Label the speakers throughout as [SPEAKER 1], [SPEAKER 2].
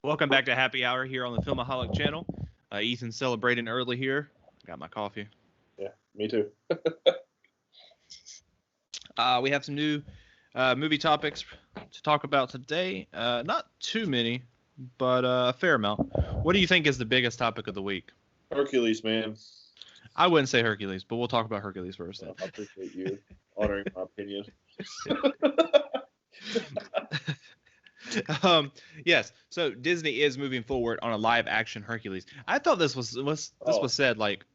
[SPEAKER 1] Welcome back to Happy Hour here on the Filmaholic channel. Ethan's celebrating early here. Got my coffee.
[SPEAKER 2] Yeah, me too.
[SPEAKER 1] We have some new movie topics to talk about today. Not too many, but a fair amount. What do you think is the biggest topic of the week?
[SPEAKER 2] Hercules, man.
[SPEAKER 1] I wouldn't say Hercules, but we'll talk about Hercules first.
[SPEAKER 2] Well, I appreciate you honoring my opinion.
[SPEAKER 1] Yes. So Disney is moving forward on a live-action Hercules. I thought this was said like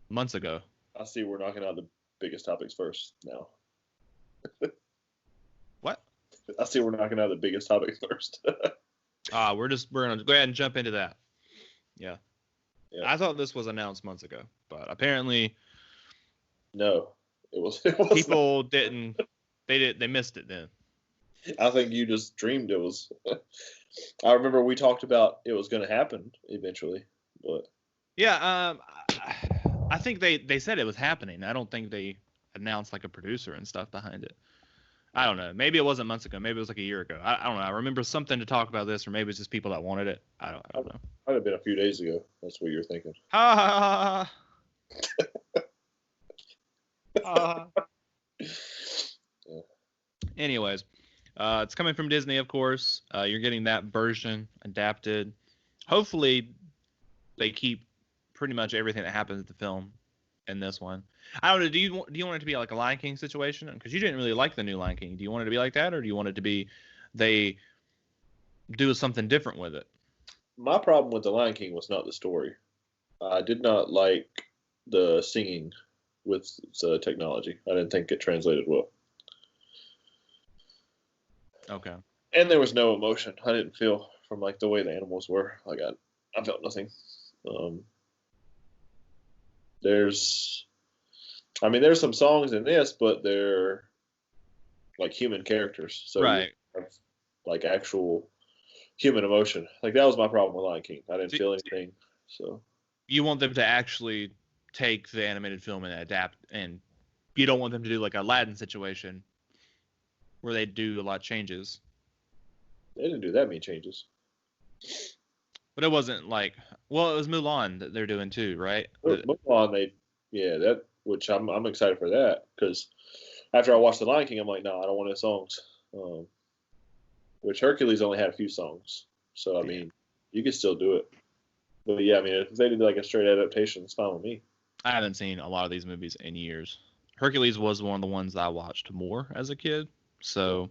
[SPEAKER 1] months ago.
[SPEAKER 2] I see we're knocking out the biggest topics first now.
[SPEAKER 1] What?
[SPEAKER 2] I see we're knocking out the biggest topics first.
[SPEAKER 1] We're gonna go ahead and jump into that. Yeah. I thought this was announced months ago, but apparently
[SPEAKER 2] no, it was
[SPEAKER 1] people didn't. They missed it then.
[SPEAKER 2] I think you just dreamed it was. I remember we talked about it was going to happen eventually, but
[SPEAKER 1] yeah, I think they said it was happening. I don't think they announced like a producer and stuff behind it. I don't know. Maybe it wasn't months ago. Maybe it was like a year ago. I don't know. I remember something to talk about this, or maybe it's just people that wanted it. I don't know.
[SPEAKER 2] Might have been a few days ago. That's what you're thinking.
[SPEAKER 1] Anyways, it's coming from Disney, of course. You're getting that version adapted. Hopefully, they keep pretty much everything that happens in the film in this one. I don't know. Do you want it to be like a Lion King situation? Because you didn't really like the new Lion King. Do you want it to be like that, or do you want it to be they do something different with it?
[SPEAKER 2] My problem with the Lion King was not the story. I did not like the singing with the technology. I didn't think it translated well.
[SPEAKER 1] Okay.
[SPEAKER 2] And there was no emotion. I didn't feel from like the way the animals were. Like I felt nothing. There's some songs in this, but they're like human characters. So
[SPEAKER 1] right.
[SPEAKER 2] You have, like actual human emotion. Like that was my problem with Lion King. I didn't feel anything. So
[SPEAKER 1] you want them to actually take the animated film and adapt, and you don't want them to do like a Aladdin situation where they do a lot of changes.
[SPEAKER 2] They didn't do that many changes.
[SPEAKER 1] But it wasn't like, well, it was Mulan that they're doing too, right?
[SPEAKER 2] Mulan, which I'm excited for that, because after I watched The Lion King, I'm like, no, I don't want any songs. Which Hercules only had a few songs, so I mean, you could still do it. But yeah, I mean, if they did like a straight adaptation, it's fine with me.
[SPEAKER 1] I haven't seen a lot of these movies in years. Hercules was one of the ones that I watched more as a kid, so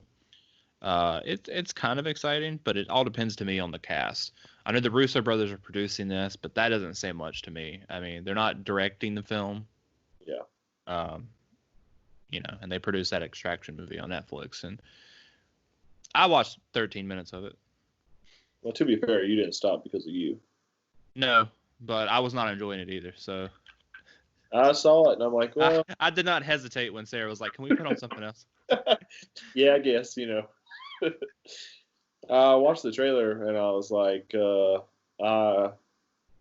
[SPEAKER 1] it's kind of exciting, but it all depends to me on the cast. I know the Russo brothers are producing this, but that doesn't say much to me. I mean, they're not directing the film.
[SPEAKER 2] Yeah.
[SPEAKER 1] And they produced that Extraction movie on Netflix, and I watched 13 minutes of it.
[SPEAKER 2] Well, to be fair, you didn't stop because of you.
[SPEAKER 1] No, but I was not enjoying it either, so.
[SPEAKER 2] I saw it, and I'm like, well.
[SPEAKER 1] I did not hesitate when Sarah was like, can we put on something else?
[SPEAKER 2] Yeah, I guess, I watched the trailer, and I was like,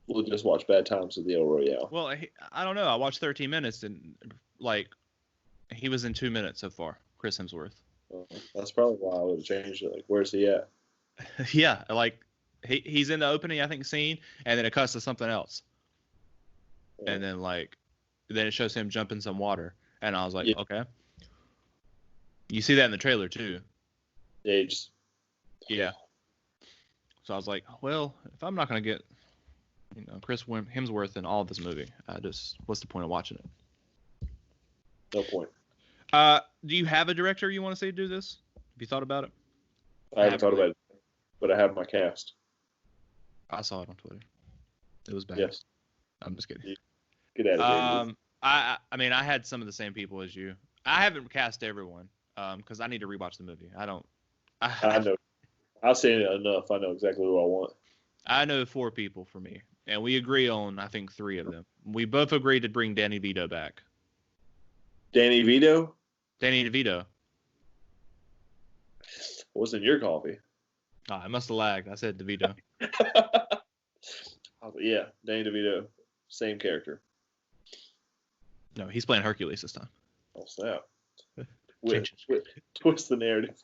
[SPEAKER 2] we'll just watch Bad Times at the El Royale.
[SPEAKER 1] Well, I don't know. I watched 13 minutes, and, like, he was in 2 minutes so far, Chris Hemsworth.
[SPEAKER 2] That's probably why I would have changed it. Like, where's he at?
[SPEAKER 1] Yeah, like, he's in the opening, I think, scene, and then it cuts to something else. Yeah. And then it shows him jumping some water. And I was like, okay. You see that in the trailer, too. Yeah. So I was like, well, if I'm not going to get, Chris Hemsworth in all of this movie, what's the point of watching it?
[SPEAKER 2] No point.
[SPEAKER 1] Do you have a director you want to say do this? Have you thought about it?
[SPEAKER 2] I haven't thought about it, but I have my cast.
[SPEAKER 1] I saw it on Twitter. It was bad.
[SPEAKER 2] Yes.
[SPEAKER 1] I'm just kidding.
[SPEAKER 2] Get out of here.
[SPEAKER 1] I mean, I had some of the same people as you. I haven't cast everyone because I need to rewatch the movie. I know.
[SPEAKER 2] I've seen it enough. I know exactly who I want.
[SPEAKER 1] I know 4 people for me, and we agree on, I think, 3 of them. We both agreed to bring Danny DeVito back.
[SPEAKER 2] Danny DeVito?
[SPEAKER 1] Danny DeVito.
[SPEAKER 2] What's in your coffee?
[SPEAKER 1] I must have lagged. I said DeVito.
[SPEAKER 2] Yeah, Danny DeVito. Same character.
[SPEAKER 1] No, he's playing Hercules this time.
[SPEAKER 2] Oh, snap. Twist the narrative.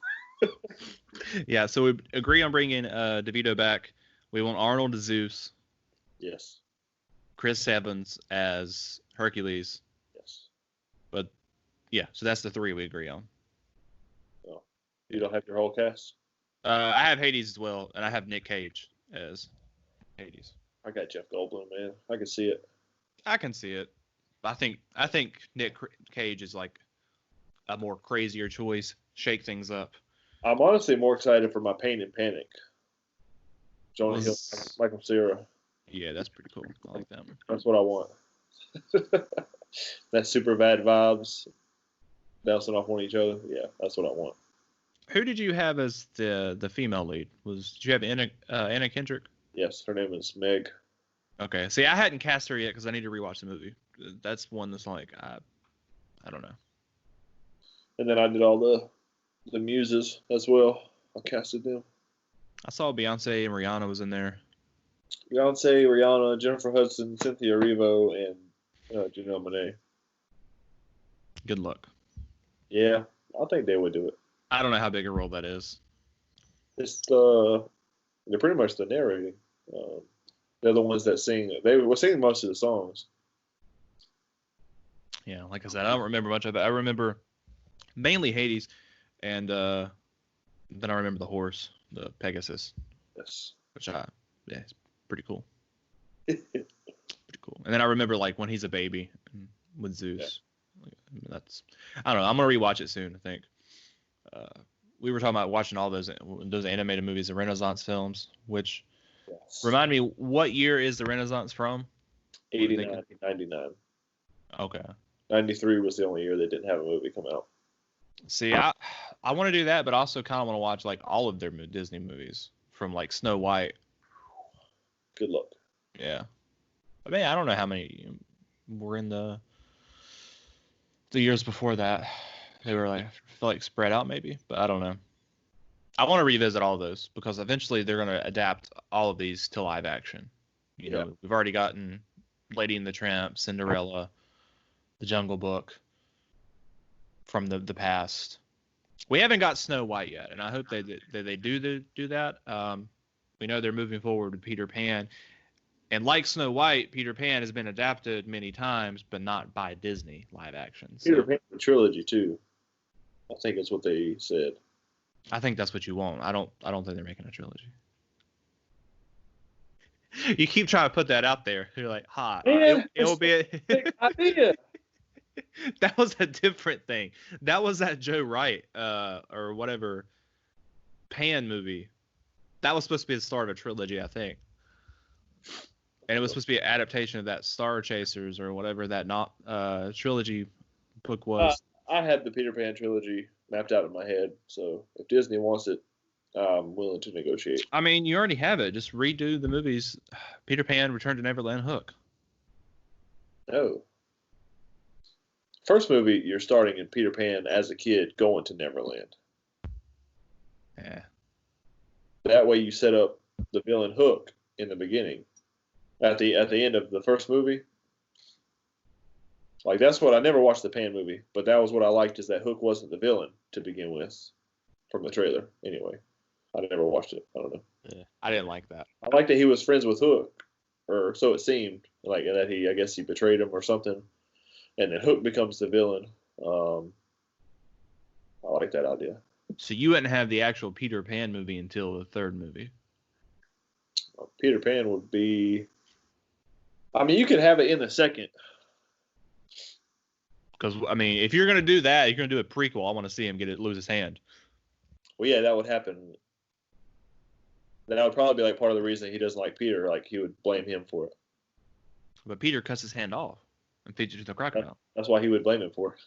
[SPEAKER 1] Yeah, so we agree on bringing DeVito back. We want Arnold as Zeus,
[SPEAKER 2] Yes.
[SPEAKER 1] Chris Evans as Hercules.
[SPEAKER 2] Yes.
[SPEAKER 1] But yeah, so that's the three we agree on.
[SPEAKER 2] Oh, you don't have your whole cast?
[SPEAKER 1] I have Hades as well, and I have Nick Cage as Hades.
[SPEAKER 2] I got Jeff Goldblum, man. I can see it.
[SPEAKER 1] I can see it. I think Nick Cage is like a more crazier choice. Shake things up.
[SPEAKER 2] I'm honestly more excited for my Pain and Panic. Jonah Hill, Michael Cera.
[SPEAKER 1] Yeah, that's pretty cool. I like that one.
[SPEAKER 2] That's what I want. That super bad vibes, bouncing off on each other. Yeah, that's what I want.
[SPEAKER 1] Who did you have as the female lead? Did you have Anna Kendrick?
[SPEAKER 2] Yes, her name is Meg.
[SPEAKER 1] Okay. See, I hadn't cast her yet because I need to rewatch the movie. That's one that's like I don't know.
[SPEAKER 2] And then I did all the muses as well. I casted them.
[SPEAKER 1] I saw Beyonce and Rihanna was in there.
[SPEAKER 2] Beyonce, Rihanna, Jennifer Hudson, Cynthia Erivo, and Janelle Monáe.
[SPEAKER 1] Good luck.
[SPEAKER 2] Yeah, I think they would do it.
[SPEAKER 1] I don't know how big a role that is.
[SPEAKER 2] It's they're pretty much the narrating. They're the ones that sing. They were singing most of the songs.
[SPEAKER 1] Yeah, like I said, I don't remember much of it. I remember mainly Hades, and then I remember the horse, the Pegasus.
[SPEAKER 2] Yes.
[SPEAKER 1] Which it's pretty cool. Pretty cool. And then I remember like when he's a baby with Zeus. Yeah. I don't know. I'm gonna rewatch it soon. I think. We were talking about watching all those animated movies, the Renaissance films. Which remind me, what year is the Renaissance from?
[SPEAKER 2] 89, 99.
[SPEAKER 1] Okay.
[SPEAKER 2] 93 was the only year they didn't have a movie come out.
[SPEAKER 1] See, I want to do that, but I also kind of want to watch like all of their Disney movies from like Snow White.
[SPEAKER 2] Good luck.
[SPEAKER 1] Yeah. I mean, I don't know how many were in the years before that. They were like, I feel like spread out maybe, but I don't know. I want to revisit all of those because eventually they're going to adapt all of these to live action. You know, we've already gotten Lady and the Tramp, Cinderella, The Jungle Book from the past. We haven't got Snow White yet, and I hope they do that. We know they're moving forward with Peter Pan, and like Snow White, Peter Pan has been adapted many times, but not by Disney live action. So
[SPEAKER 2] Peter Pan trilogy too. I think that's what they said.
[SPEAKER 1] I think that's what you want. I don't think they're making a trilogy. You keep trying to put that out there. You're like, it will be a
[SPEAKER 2] big idea.
[SPEAKER 1] That was a different thing. That was that Joe Wright or whatever Pan movie. That was supposed to be the start of a trilogy, I think. And it was supposed to be an adaptation of that Star Chasers or whatever that trilogy book was.
[SPEAKER 2] I had the Peter Pan trilogy mapped out in my head, so if Disney wants it, I'm willing to negotiate.
[SPEAKER 1] I mean, you already have it. Just redo the movies. Peter Pan, Return to Neverland, Hook.
[SPEAKER 2] No. First movie, you're starting in Peter Pan as a kid going to Neverland.
[SPEAKER 1] Yeah.
[SPEAKER 2] That way you set up the villain Hook in the beginning. At the end of the first movie. Like, that's what I never watched the Pan movie, but that was what I liked, is that Hook wasn't the villain to begin with from the trailer. Anyway, I never watched it. I don't know.
[SPEAKER 1] Yeah, I didn't like that.
[SPEAKER 2] I like that he was friends with Hook, or so it seemed. Like, that I guess he betrayed him or something, and then Hook becomes the villain. I like that idea.
[SPEAKER 1] So you wouldn't have the actual Peter Pan movie until the third movie.
[SPEAKER 2] Peter Pan would be. I mean, you could have it in the second.
[SPEAKER 1] Because, I mean, if you're going to do that, you're going to do a prequel. I want to see him lose his hand.
[SPEAKER 2] Well, yeah, that would happen. That would probably be like part of the reason he doesn't like Peter. Like, he would blame him for it.
[SPEAKER 1] But Peter cuts his hand off and feeds it to the crocodile.
[SPEAKER 2] That's why he would blame him for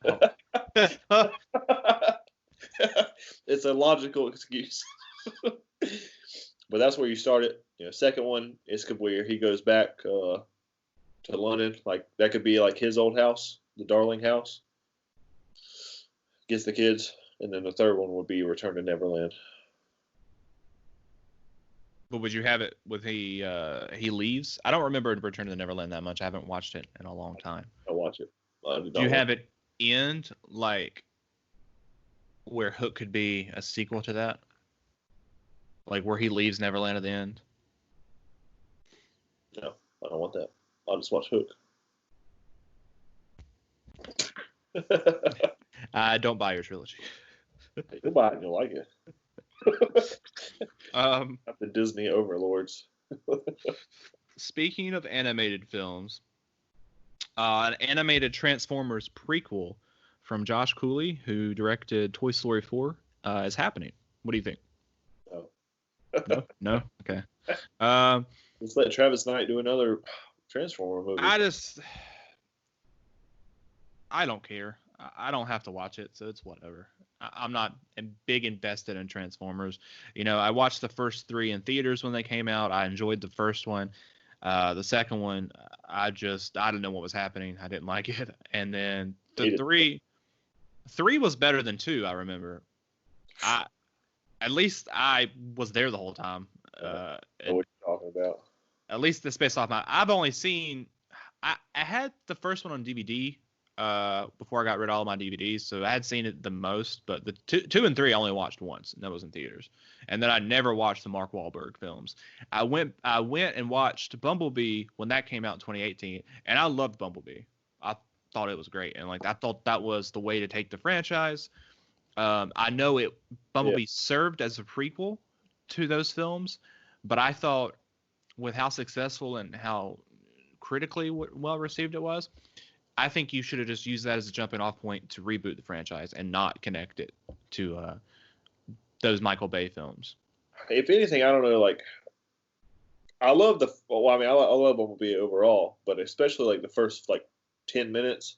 [SPEAKER 2] it. It's a logical excuse. But that's where you start it. Second one is where he goes back to London. Like, that could be like his old house, the Darling house. Gets the kids. And then the third one would be Return to Neverland.
[SPEAKER 1] But would you have it with he leaves? I don't remember Return to Neverland that much. I haven't watched it in a long time.
[SPEAKER 2] I watch it.
[SPEAKER 1] Do you have it end like where Hook could be a sequel to that? Like where he leaves Neverland at the end?
[SPEAKER 2] No, I don't want that. I'll just watch Hook.
[SPEAKER 1] Don't buy your trilogy.
[SPEAKER 2] You'll buy it and you'll like it.
[SPEAKER 1] Um,
[SPEAKER 2] Not the Disney overlords.
[SPEAKER 1] Speaking of animated films, an animated Transformers prequel from Josh Cooley, who directed Toy Story 4, is happening. What do you think?
[SPEAKER 2] No.
[SPEAKER 1] No? Okay.
[SPEAKER 2] Just let Travis Knight do another Transformer movie.
[SPEAKER 1] I don't care. I don't have to watch it, so it's whatever. I'm not big invested in Transformers. You know, I watched the first 3 in theaters when they came out. I enjoyed the first one. The second one, I didn't know what was happening. I didn't like it. And then the 3 was better than 2, I remember. At least I was there the whole time.
[SPEAKER 2] What you're talking about.
[SPEAKER 1] At least this based off I've only seen. I had the first one on DVD before I got rid of all my DVDs, so I had seen it the most. But the 2 and 3 I only watched once, and that was in theaters. And then I never watched the Mark Wahlberg films. I went and watched Bumblebee when that came out in 2018, and I loved Bumblebee. I thought it was great, and I thought that was the way to take the franchise. I know Bumblebee served as a prequel to those films, but I thought with how successful and how critically well received it was, I think you should have just used that as a jumping off point to reboot the franchise and not connect it to those Michael Bay films.
[SPEAKER 2] If anything, I don't know. I love I love Bumblebee overall, but especially the first 10 minutes,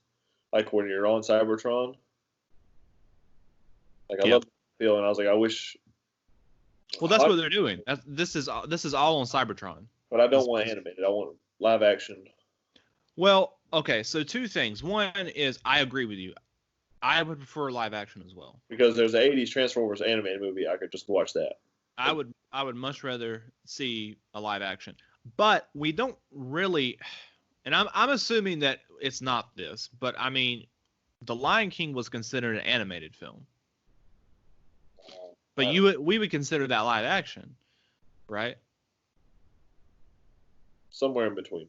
[SPEAKER 2] when you're on Cybertron. I love the feeling. I was I wish.
[SPEAKER 1] Well, that's what they're doing. This is all on Cybertron.
[SPEAKER 2] But I don't want animated. I want live action.
[SPEAKER 1] Well, okay. So 2 things. One is I agree with you. I would prefer live action as well.
[SPEAKER 2] Because there's an 80s Transformers animated movie. I could just watch that.
[SPEAKER 1] I would much rather see a live action. But we don't really, and I'm assuming that it's not this, but I mean, The Lion King was considered an animated film. But we would consider that live action, right?
[SPEAKER 2] Somewhere in between.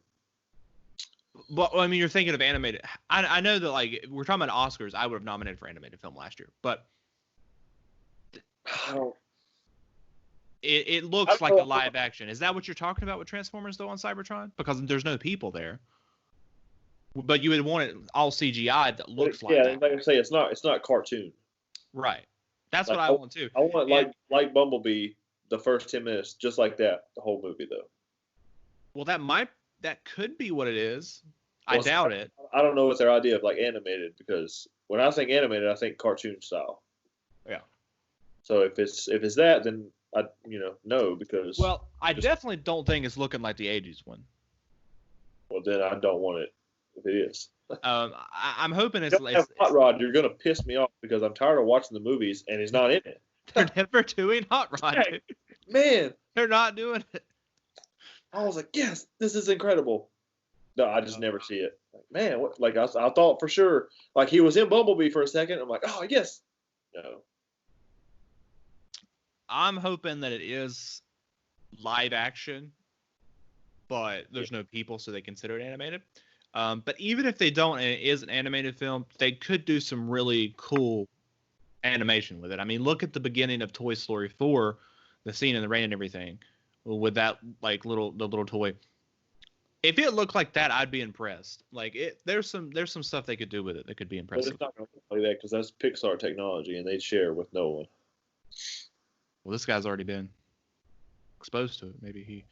[SPEAKER 1] But I mean, you're thinking of animated. I know that we're talking about Oscars. I would have nominated for animated film last year, but it looks like a live action. Is that what you're talking about with Transformers though on Cybertron? Because there's no people there. But you would want it all CGI that looks like that.
[SPEAKER 2] Yeah, like I say, it's not cartoon.
[SPEAKER 1] Right. That's what I want too.
[SPEAKER 2] I want like Bumblebee, the first 10 minutes, just like that, the whole movie though.
[SPEAKER 1] Well, that could be what it is. I doubt it.
[SPEAKER 2] I don't know what their idea of animated, because when I think animated, I think cartoon style.
[SPEAKER 1] Yeah.
[SPEAKER 2] So if it's that, then I no, because.
[SPEAKER 1] Well, I definitely don't think it's looking like the 80s one.
[SPEAKER 2] Well, then I don't want it if it is.
[SPEAKER 1] I'm hoping it's.
[SPEAKER 2] Hot Rod, you're gonna piss me off because I'm tired of watching the movies and he's not in it.
[SPEAKER 1] They're never doing Hot Rod.
[SPEAKER 2] Hey, man,
[SPEAKER 1] they're not doing it.
[SPEAKER 2] I was like, yes, this is incredible. No, I just never see it. Man, what? I thought for sure, he was in Bumblebee for a second. I'm like, oh yes, no.
[SPEAKER 1] I'm hoping that it is live action, but there's no people, so they consider it animated. But even if they don't, and it is an animated film, they could do some really cool animation with it. I mean, look at the beginning of Toy Story 4, the scene in the rain and everything, with that little toy. If it looked like that, I'd be impressed. There's some stuff they could do with it that could be impressive.
[SPEAKER 2] But it's not going to play that because that's Pixar technology, and they share with no one.
[SPEAKER 1] Well, this guy's already been exposed to it. Maybe he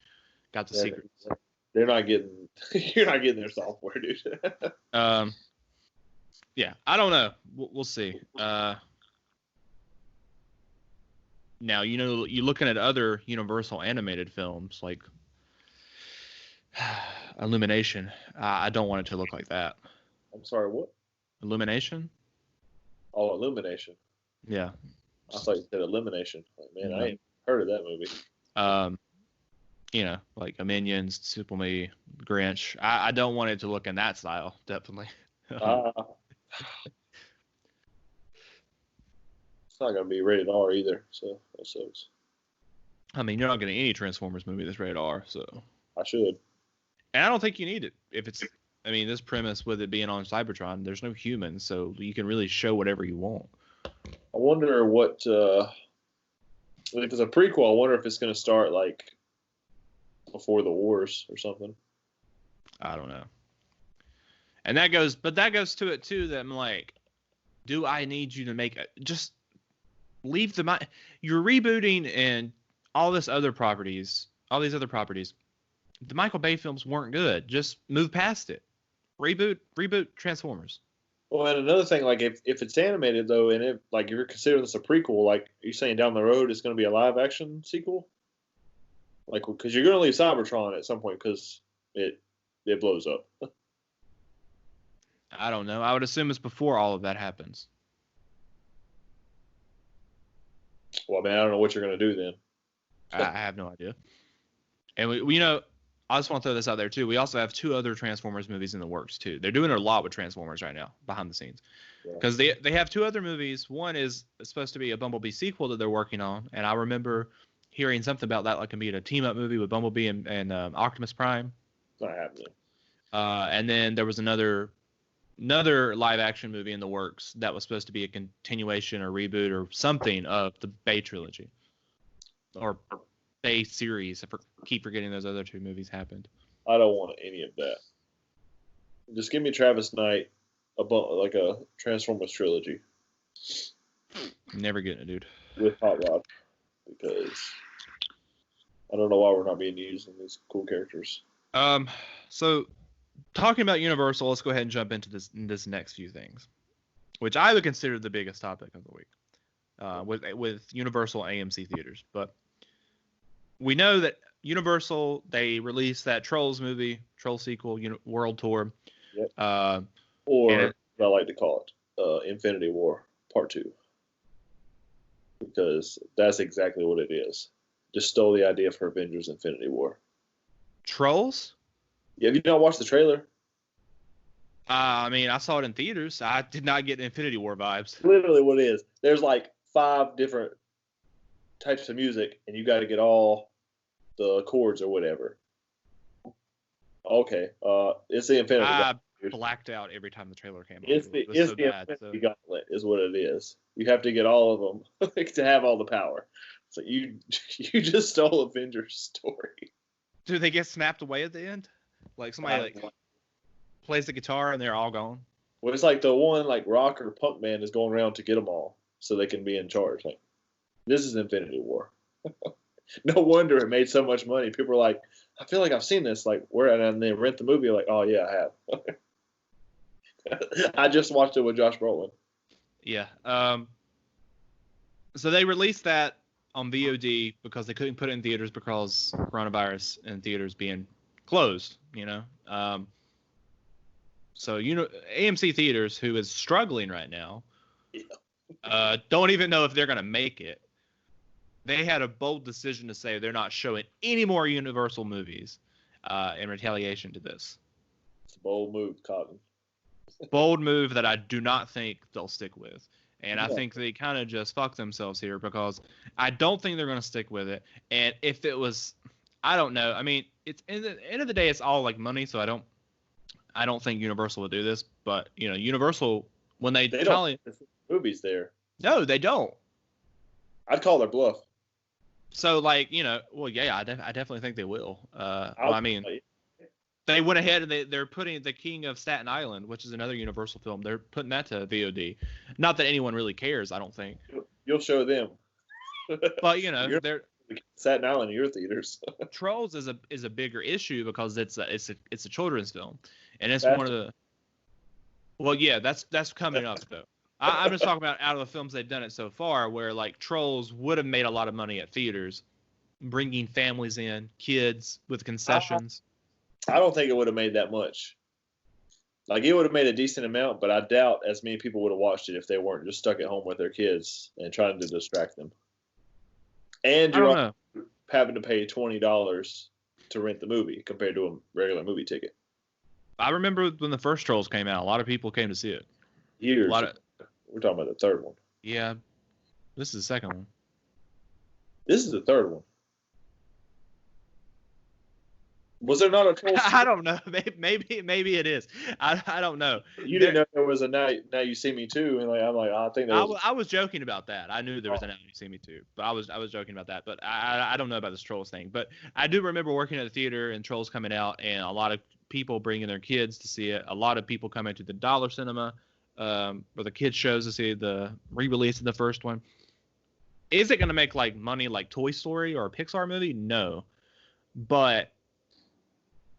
[SPEAKER 1] got the secrets.
[SPEAKER 2] They're not getting. You're not getting their software, dude.
[SPEAKER 1] Yeah, I don't know. We'll see. Now, you're looking at other Universal animated films like Illumination. I don't want it to look like that.
[SPEAKER 2] I'm sorry, what?
[SPEAKER 1] Illumination?
[SPEAKER 2] Oh, Illumination.
[SPEAKER 1] Yeah.
[SPEAKER 2] I thought you said Elimination. Man, I ain't heard of that movie.
[SPEAKER 1] Like Minions, Super Me, Grinch. I don't want it to look in that style, definitely.
[SPEAKER 2] It's not going to be rated R either, so that sucks.
[SPEAKER 1] I mean, you're not getting any Transformers movie that's rated R, so.
[SPEAKER 2] I should.
[SPEAKER 1] And I don't think you need it. I mean, this premise with it being on Cybertron, there's no humans, so you can really show whatever you want.
[SPEAKER 2] I wonder what, if it's a prequel, I wonder if it's going to start like before the wars or something.
[SPEAKER 1] I don't know. And that goes to it too. That I'm like, do I need you to make just leave you're rebooting and all these other properties. The Michael Bay films weren't good. Just move past it. Reboot Transformers.
[SPEAKER 2] Well, and another thing, like if it's animated though, and if like you're considering this a prequel, like you're saying down the road it's going to be a live action sequel, like because you're going to leave Cybertron at some point because it blows up.
[SPEAKER 1] I don't know. I would assume it's before all of that happens.
[SPEAKER 2] Well, man, I don't know what you're going to do then.
[SPEAKER 1] I have no idea. And we I just want to throw this out there too. We also have 2 other Transformers movies in the works too. They're doing a lot with Transformers right now behind the scenes, because they have 2 other movies. One is supposed to be a Bumblebee sequel that they're working on, and I remember hearing something about that, like being a team up movie with Bumblebee and Optimus Prime.
[SPEAKER 2] Not happening.
[SPEAKER 1] And then there was another live action movie in the works that was supposed to be a continuation or reboot or something of the Bay trilogy or Bay series. I keep forgetting those other 2 movies happened.
[SPEAKER 2] I don't want any of that. Just give me Travis Knight, like a Transformers trilogy.
[SPEAKER 1] Never getting it, dude.
[SPEAKER 2] With Hot Rod, because I don't know why we're not being used in these cool characters.
[SPEAKER 1] So talking about Universal, let's go ahead and jump into this next few things, which I would consider the biggest topic of the week, with Universal AMC theaters. But we know that Universal, they released that Trolls movie, Troll sequel, World Tour.
[SPEAKER 2] Yep. Or I like to call it Infinity War Part 2, because that's exactly what it is. Just stole the idea for Avengers Infinity War.
[SPEAKER 1] Trolls?
[SPEAKER 2] Yeah, have you not watched the trailer?
[SPEAKER 1] I mean, I saw it in theaters. I did not get Infinity War vibes.
[SPEAKER 2] Literally what it is. There's like 5 different types of music, and you got to get all the chords or whatever. Okay, it's the Infinity.
[SPEAKER 1] I blacked out every time the trailer came on.
[SPEAKER 2] It's the Infinity Gauntlet is what it is. You have to get all of them to have all the power. So you just stole Avengers' story.
[SPEAKER 1] Do they get snapped away at the end? Like somebody plays the guitar and they're all gone?
[SPEAKER 2] Well, it's like the one like rock or punk band is going around to get them all so they can be in charge. Like, this is Infinity War. No wonder it made so much money. People are like, I feel like I've seen this. Like, where? And they rent the movie. Like, oh yeah, I have. I just watched it with Josh Brolin.
[SPEAKER 1] Yeah. So they released that on VOD because they couldn't put it in theaters because coronavirus and theaters being closed. So AMC theaters, who is struggling right now, don't even know if they're gonna make it. They had a bold decision to say they're not showing any more Universal movies in retaliation to this.
[SPEAKER 2] It's a bold move, Cotton.
[SPEAKER 1] Bold move that I do not think they'll stick with. And I think they kind of just fucked themselves here, because I don't think they're going to stick with it. And if it was, I don't know. I mean, it's in the end of the day, it's all like money. So I don't think Universal would do this. But Universal, when they
[SPEAKER 2] don't movies there.
[SPEAKER 1] No, they don't.
[SPEAKER 2] I'd call their bluff.
[SPEAKER 1] So well, yeah, I definitely think they will. I mean, they went ahead and they're putting The King of Staten Island, which is another Universal film. They're putting that to VOD. Not that anyone really cares, I don't think.
[SPEAKER 2] You'll show them.
[SPEAKER 1] But they're
[SPEAKER 2] Staten Island in your theaters.
[SPEAKER 1] Trolls is a bigger issue because it's a children's film, and it's one of the. Well, yeah, that's coming up though. I'm just talking about out of the films they've done it so far, where like Trolls would have made a lot of money at theaters, bringing families in, kids with concessions.
[SPEAKER 2] I don't think it would have made that much. Like, it would have made a decent amount, but I doubt as many people would have watched it if they weren't just stuck at home with their kids and trying to distract them. And you're having to pay $20 to rent the movie compared to a regular movie ticket.
[SPEAKER 1] I remember when the first Trolls came out, a lot of people came to see it.
[SPEAKER 2] We're talking about the third one.
[SPEAKER 1] Yeah. This is the second one.
[SPEAKER 2] This is the third one. Was there not a Trolls?
[SPEAKER 1] I don't know. Maybe it is. I don't know.
[SPEAKER 2] You didn't know there was a Now You See Me Too, and like I'm like, I think there was.
[SPEAKER 1] I was joking about that. I knew there was an Now You See Me Too, but I was joking about that. But I don't know about this Trolls thing. But I do remember working at the theater and Trolls coming out, and a lot of people bringing their kids to see it. A lot of people coming to the Dollar Cinema, or the kids shows to see the re-release of the first one. Is it going to make like money like Toy Story or a Pixar movie? No, but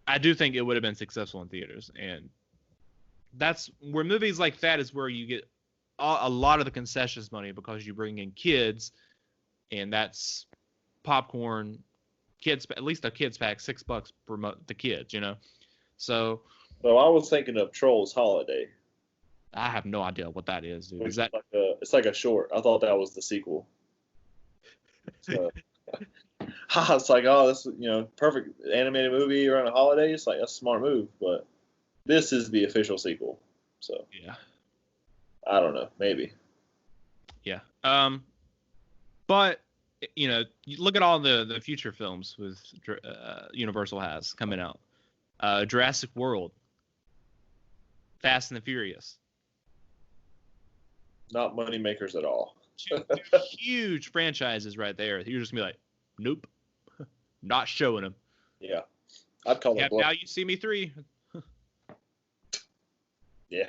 [SPEAKER 1] I do think it would have been successful in theaters, and that's where movies like that is where you get a lot of the concessions money because you bring in kids, and that's popcorn, kids, at least a kids pack, $6 for the kids, you know. So
[SPEAKER 2] I was thinking of Trolls Holiday.
[SPEAKER 1] I have no idea what that is, dude.
[SPEAKER 2] Is that it's like a short? I thought that was the sequel. So, it's like, oh, this perfect animated movie around a holiday. It's like that's a smart move, but this is the official sequel. So
[SPEAKER 1] yeah,
[SPEAKER 2] I don't know, maybe.
[SPEAKER 1] Yeah. But you look at all the future films with Universal has coming out. Jurassic World, Fast and the Furious.
[SPEAKER 2] Not money makers at all.
[SPEAKER 1] Two huge franchises right there. You're just gonna be like, nope, not showing them.
[SPEAKER 2] Yeah, I'd call it bluff.
[SPEAKER 1] Now You See Me 3.
[SPEAKER 2] Yeah,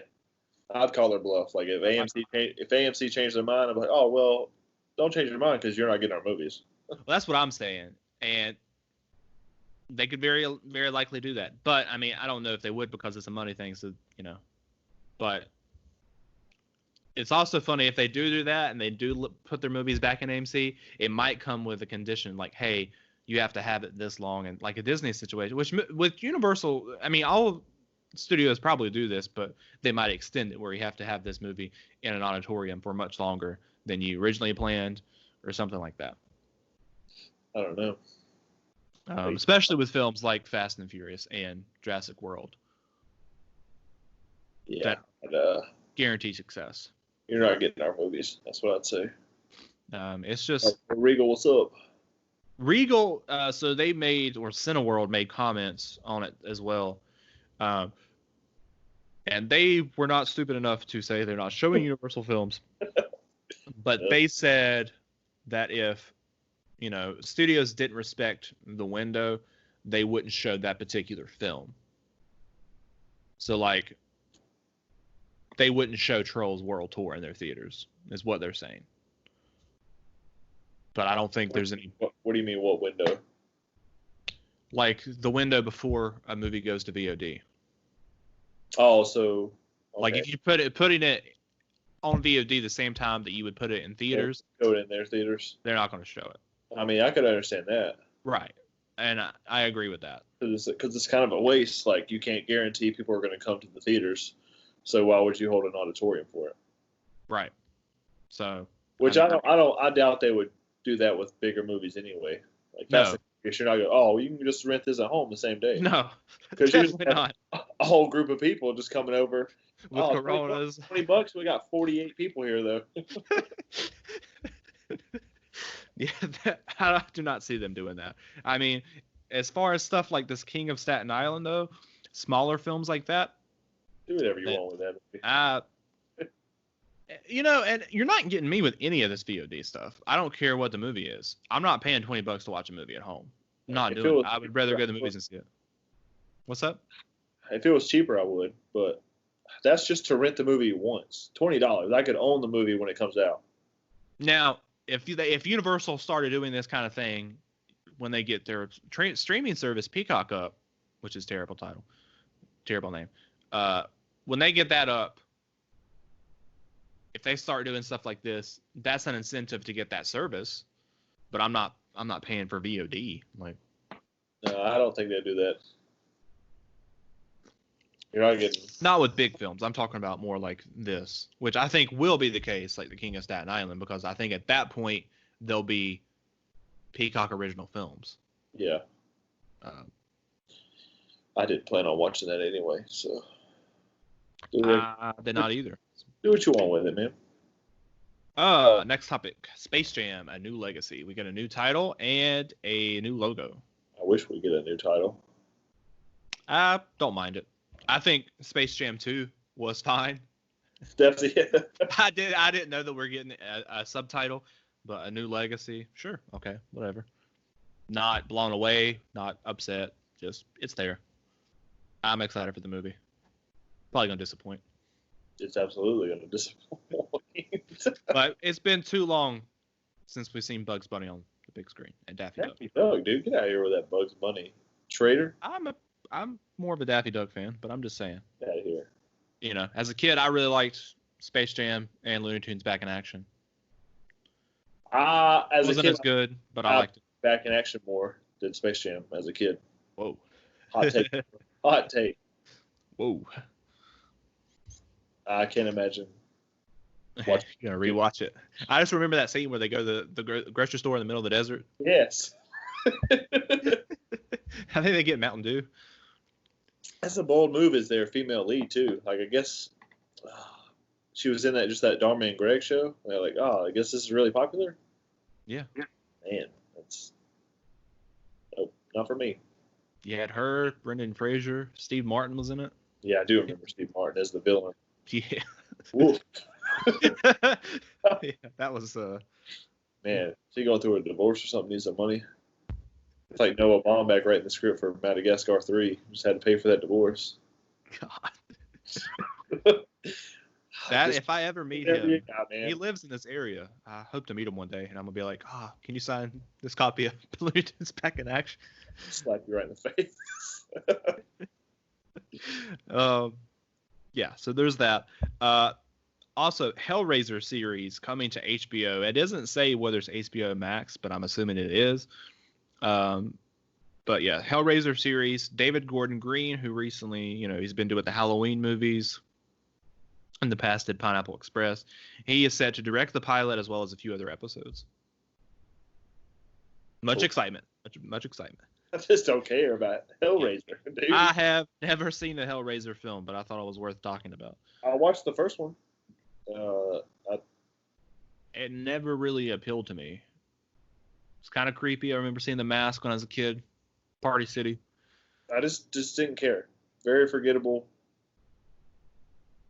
[SPEAKER 2] I'd call their bluff. Like if AMC changed their mind, I'm like, oh well, don't change your mind because you're not getting our movies.
[SPEAKER 1] Well, that's what I'm saying, and they could very very likely do that. But I mean, I don't know if they would because it's a money thing. So but. It's also funny if they do that and they do put their movies back in AMC, it might come with a condition like, hey, you have to have it this long, and like a Disney situation, which with Universal, I mean, all studios probably do this, but they might extend it where you have to have this movie in an auditorium for much longer than you originally planned or something like that.
[SPEAKER 2] I don't know.
[SPEAKER 1] Especially with films like Fast and Furious and Jurassic World.
[SPEAKER 2] Yeah.
[SPEAKER 1] Guaranteed success.
[SPEAKER 2] You're not getting our movies. That's what I'd say.
[SPEAKER 1] It's just
[SPEAKER 2] Regal. What's up?
[SPEAKER 1] Regal. So they made, or Cineworld made comments on it as well, and they were not stupid enough to say they're not showing Universal films, but they said that if studios didn't respect the window, they wouldn't show that particular film. So like. They wouldn't show Trolls World Tour in their theaters, is what they're saying. But I don't think there's any.
[SPEAKER 2] What do you mean? What window?
[SPEAKER 1] Like the window before a movie goes to VOD.
[SPEAKER 2] Oh, so. Okay.
[SPEAKER 1] Like if you putting it on VOD the same time that you would put it in theaters.
[SPEAKER 2] Go in their theaters.
[SPEAKER 1] They're not going to show it.
[SPEAKER 2] I mean, I could understand that.
[SPEAKER 1] Right, and I agree with that.
[SPEAKER 2] Because it's kind of a waste. Like you can't guarantee people are going to come to the theaters. So why would you hold an auditorium for it?
[SPEAKER 1] Right. So.
[SPEAKER 2] Which I doubt they would do that with bigger movies anyway. Like that's you're not going. Oh, you can just rent this at home the same day.
[SPEAKER 1] No,
[SPEAKER 2] because you're not a whole group of people just coming over
[SPEAKER 1] with Coronas.
[SPEAKER 2] $20. We got 48 people here though.
[SPEAKER 1] Yeah, I do not see them doing that. I mean, as far as stuff like this King of Staten Island though, smaller films like that.
[SPEAKER 2] Do whatever you want with that movie.
[SPEAKER 1] And you're not getting me with any of this VOD stuff. I don't care what the movie is. I'm not paying $20 to watch a movie at home. I'm not doing it. I would rather go to the movies and see it. What's up?
[SPEAKER 2] If it was cheaper, I would. But that's just to rent the movie once. $20. I could own the movie when it comes out.
[SPEAKER 1] Now, if Universal started doing this kind of thing when they get their streaming service Peacock up, which is terrible name. When they get that up, if they start doing stuff like this, that's an incentive to get that service. But I'm not paying for VOD. Like,
[SPEAKER 2] no, I don't think they do that. You're not getting.
[SPEAKER 1] Not with big films. I'm talking about more like this, which I think will be the case, like the King of Staten Island, because I think at that point there'll be Peacock original films.
[SPEAKER 2] Yeah. I didn't plan on watching that anyway, so.
[SPEAKER 1] Did not either.
[SPEAKER 2] Do what you want with it, man.
[SPEAKER 1] Next topic. Space Jam, A New Legacy. We get a new title and a new logo.
[SPEAKER 2] I wish we get a new title.
[SPEAKER 1] I don't mind it. I think Space Jam 2 was fine.
[SPEAKER 2] Definitely.
[SPEAKER 1] I didn't know that we're getting a subtitle, but A New Legacy. Sure. Okay. Whatever. Not blown away. Not upset. Just it's there. I'm excited for the movie. Probably gonna disappoint.
[SPEAKER 2] It's absolutely gonna disappoint.
[SPEAKER 1] But it's been too long since we've seen Bugs Bunny on the big screen and Daffy Duck.
[SPEAKER 2] Daffy Duck, dude, get out of here with that Bugs Bunny traitor.
[SPEAKER 1] I'm more of a Daffy Duck fan, but I'm just saying.
[SPEAKER 2] Get out of here.
[SPEAKER 1] You know, as a kid, I really liked Space Jam and Looney Tunes Back in Action.
[SPEAKER 2] As
[SPEAKER 1] It wasn't
[SPEAKER 2] a kid,
[SPEAKER 1] as good, but I liked it.
[SPEAKER 2] Back in Action more than Space Jam as a kid.
[SPEAKER 1] Whoa.
[SPEAKER 2] Hot take. Hot take.
[SPEAKER 1] Whoa.
[SPEAKER 2] I can't imagine.
[SPEAKER 1] You're gonna rewatch it. I just remember that scene where they go to the grocery store in the middle of the desert.
[SPEAKER 2] Yes.
[SPEAKER 1] I think they get Mountain Dew.
[SPEAKER 2] That's a bold move as their female lead too. Like I guess she was in that Dharma and Greg show. They're like, oh, I guess this is really popular.
[SPEAKER 1] Yeah.
[SPEAKER 2] Man, that's not for me.
[SPEAKER 1] You had her, Brendan Fraser, Steve Martin was in it.
[SPEAKER 2] Yeah, I do remember Steve Martin as the villain.
[SPEAKER 1] Yeah.
[SPEAKER 2] Woof.
[SPEAKER 1] Yeah, that was
[SPEAKER 2] Man, she going through a divorce or something, needs some money. It's like Noah Baumbach writing the script for Madagascar 3. Just had to pay for that divorce.
[SPEAKER 1] God. If I ever meet him,
[SPEAKER 2] man.
[SPEAKER 1] he lives in this area. I hope to meet him one day, and I'm gonna be like, can you sign this copy of Looney Tunes Back in Action?
[SPEAKER 2] Slap you right in the face.
[SPEAKER 1] Yeah, so there's that. Also, Hellraiser series coming to HBO. It doesn't say whether it's HBO Max, but I'm assuming it is. But yeah, Hellraiser series. David Gordon Green, who recently, he's been doing the Halloween movies. In the past, did Pineapple Express. He is set to direct the pilot as well as a few other episodes. Much excitement. Much excitement.
[SPEAKER 2] I just don't care about Hellraiser, dude.
[SPEAKER 1] I have never seen a Hellraiser film, but I thought it was worth talking about.
[SPEAKER 2] I watched the first one.
[SPEAKER 1] It never really appealed to me. It's kind of creepy. I remember seeing The Mask when I was a kid. Party City.
[SPEAKER 2] I just didn't care. Very forgettable.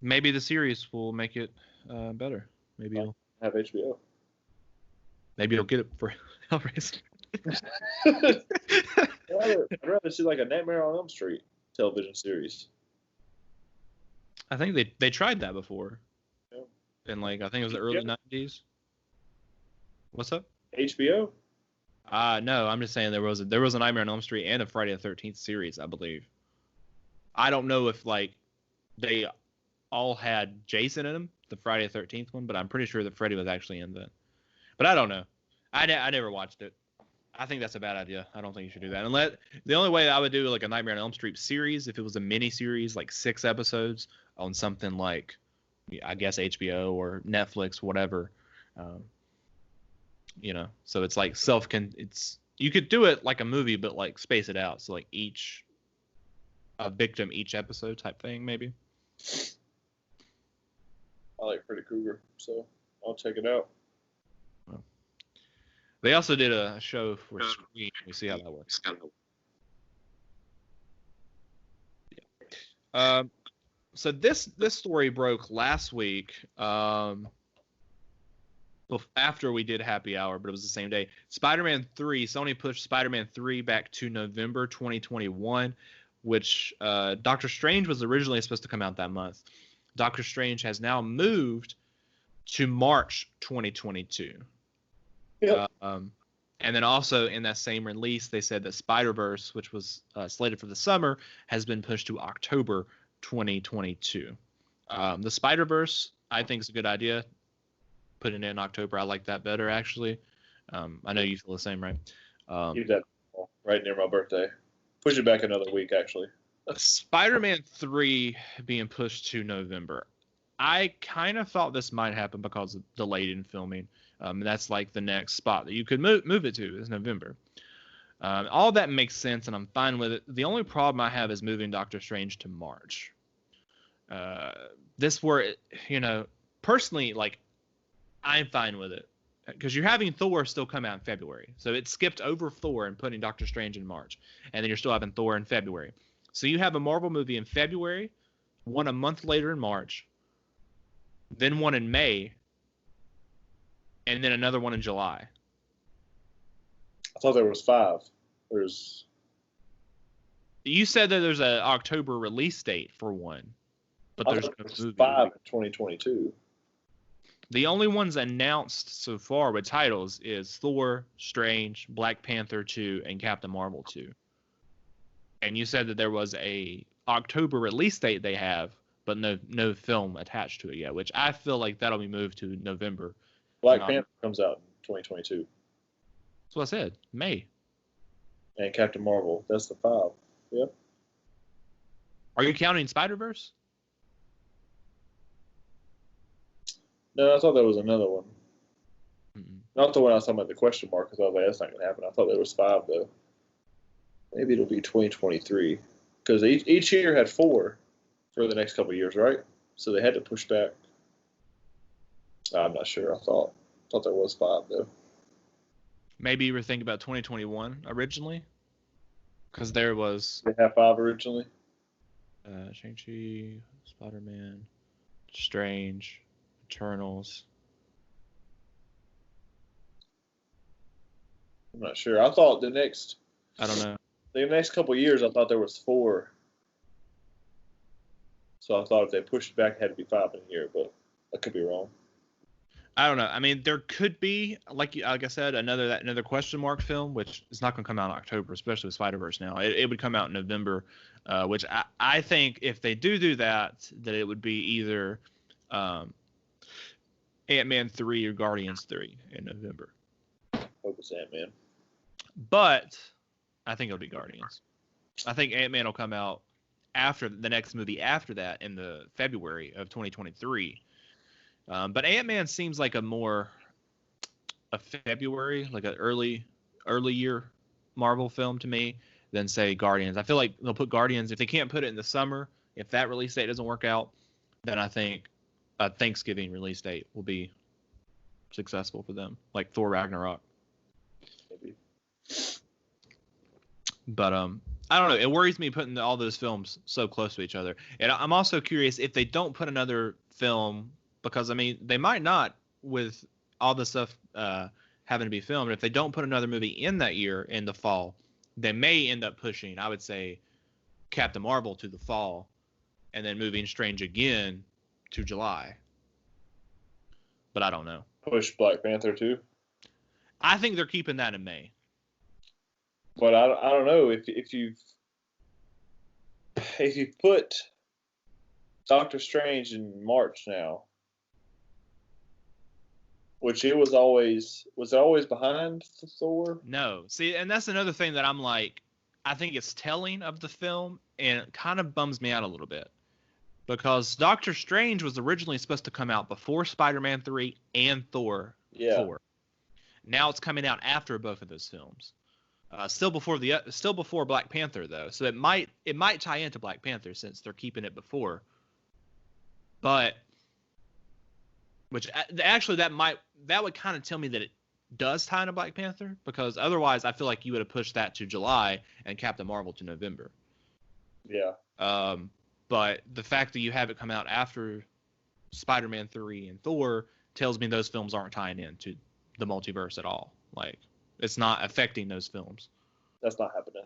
[SPEAKER 1] Maybe the series will make it better. Maybe
[SPEAKER 2] I'll have HBO.
[SPEAKER 1] Maybe you'll get it for Hellraiser.
[SPEAKER 2] I'd rather see like a Nightmare on Elm Street television series.
[SPEAKER 1] I think they tried that before.
[SPEAKER 2] Yeah.
[SPEAKER 1] In I think it was the early 90s. What's up?
[SPEAKER 2] HBO?
[SPEAKER 1] No, I'm just saying there was a Nightmare on Elm Street and a Friday the 13th series, I believe. I don't know if they all had Jason in them, the Friday the 13th one, but I'm pretty sure that Freddy was actually in that. But I don't know. I never watched it. I think that's a bad idea. I don't think you should do that. The only way I would do a Nightmare on Elm Street series, if it was a mini series, 6 episodes on something like, I guess HBO or Netflix, whatever. So it's you could do it like a movie, but space it out. So a victim each episode type thing, maybe.
[SPEAKER 2] I like Freddy Krueger, so I'll check it out.
[SPEAKER 1] Well, they also did a show for Scream. We'll see how that works. Yeah. So this story broke last week. After we did Happy Hour, but it was the same day. Spider-Man 3, Sony pushed Spider-Man 3 back to November 2021, which Doctor Strange was originally supposed to come out that month. Doctor Strange has now moved to March 2022.
[SPEAKER 2] Yep.
[SPEAKER 1] And then also in that same release, they said that Spider-Verse, which was slated for the summer, has been pushed to October 2022. The Spider-Verse, I think, is a good idea. Putting it in October, I like that better, actually. I know you feel the same, right?
[SPEAKER 2] Keep that right near my birthday. Push it back another week, actually.
[SPEAKER 1] Spider-Man 3 being pushed to November. I kind of thought this might happen because of delayed in filming. And that's the next spot that you could move it to is November. All that makes sense, and I'm fine with it. The only problem I have is moving Doctor Strange to March. Personally, I'm fine with it. Because you're having Thor still come out in February. So it skipped over Thor and putting Doctor Strange in March. And then you're still having Thor in February. So you have a Marvel movie in February, one a month later in March, then one in May, and then another one in July.
[SPEAKER 2] I thought there was 5. There's.
[SPEAKER 1] You said that there's an October release date for one, but there's no movie.
[SPEAKER 2] 5 in 2022.
[SPEAKER 1] The only ones announced so far with titles is Thor, Strange, Black Panther 2, and Captain Marvel 2. And you said that there was a October release date they have, but no film attached to it yet, which I feel like that'll be moved to November.
[SPEAKER 2] Black Panther comes out in 2022.
[SPEAKER 1] That's what I said. May.
[SPEAKER 2] And Captain Marvel. That's the 5. Yep.
[SPEAKER 1] Are you counting Spider-Verse?
[SPEAKER 2] No, I thought there was another one.
[SPEAKER 1] Mm-mm.
[SPEAKER 2] Not the one I was talking about, the question mark, because I was like, that's not going to happen. I thought there was 5, though. Maybe it'll be 2023. Because each year had 4 for the next couple of years, right? So they had to push back. I'm not sure. I thought there was 5, though.
[SPEAKER 1] Maybe you were thinking about 2021 originally? Because there was...
[SPEAKER 2] They had 5 originally?
[SPEAKER 1] Shang-Chi, Spider-Man, Strange... Eternals.
[SPEAKER 2] I'm not sure. I thought
[SPEAKER 1] I don't know.
[SPEAKER 2] The next couple of years, I thought there was 4. So I thought if they pushed it back, it had to be 5 in a year, but I could be wrong.
[SPEAKER 1] I don't know. I mean, there could be, like I said, another question mark film, which is not going to come out in October, especially with Spider-Verse now. It would come out in November, which I think if they do that it would be either Ant-Man 3 or Guardians 3 in November.
[SPEAKER 2] Hope it's Ant-Man.
[SPEAKER 1] But I think it'll be Guardians. I think Ant-Man will come out after the next movie after that in the February of 2023. But Ant-Man seems like a February, like an early year Marvel film to me than say Guardians. I feel like they'll put Guardians, if they can't put it in the summer, if that release date doesn't work out, then I think a Thanksgiving release date will be successful for them, like Thor Ragnarok.
[SPEAKER 2] Maybe.
[SPEAKER 1] But I don't know. It worries me putting all those films so close to each other. And I'm also curious if they don't put another film, because I mean they might not with all this stuff having to be filmed. If they don't put another movie in that year in the fall, they may end up pushing, I would say, Captain Marvel to the fall, and then moving Strange again to July. But I don't know.
[SPEAKER 2] Push Black Panther too?
[SPEAKER 1] I think they're keeping that in May.
[SPEAKER 2] But I don't know if you put Doctor Strange in March now, which it was it always behind Thor?
[SPEAKER 1] No. See, and that's another thing that I'm like, I think it's telling of the film, and it kind of bums me out a little bit. Because Doctor Strange was originally supposed to come out before Spider-Man 3 and Thor 4. Now it's coming out after both of those films. Still before Black Panther though, so it might tie into Black Panther since they're keeping it before. But which actually that would kind of tell me that it does tie into Black Panther, because otherwise I feel like you would have pushed that to July and Captain Marvel to November.
[SPEAKER 2] Yeah.
[SPEAKER 1] But the fact that you have it come out after Spider-Man 3 and Thor tells me those films aren't tying into the multiverse at all. Like, it's not affecting those films.
[SPEAKER 2] That's not happening.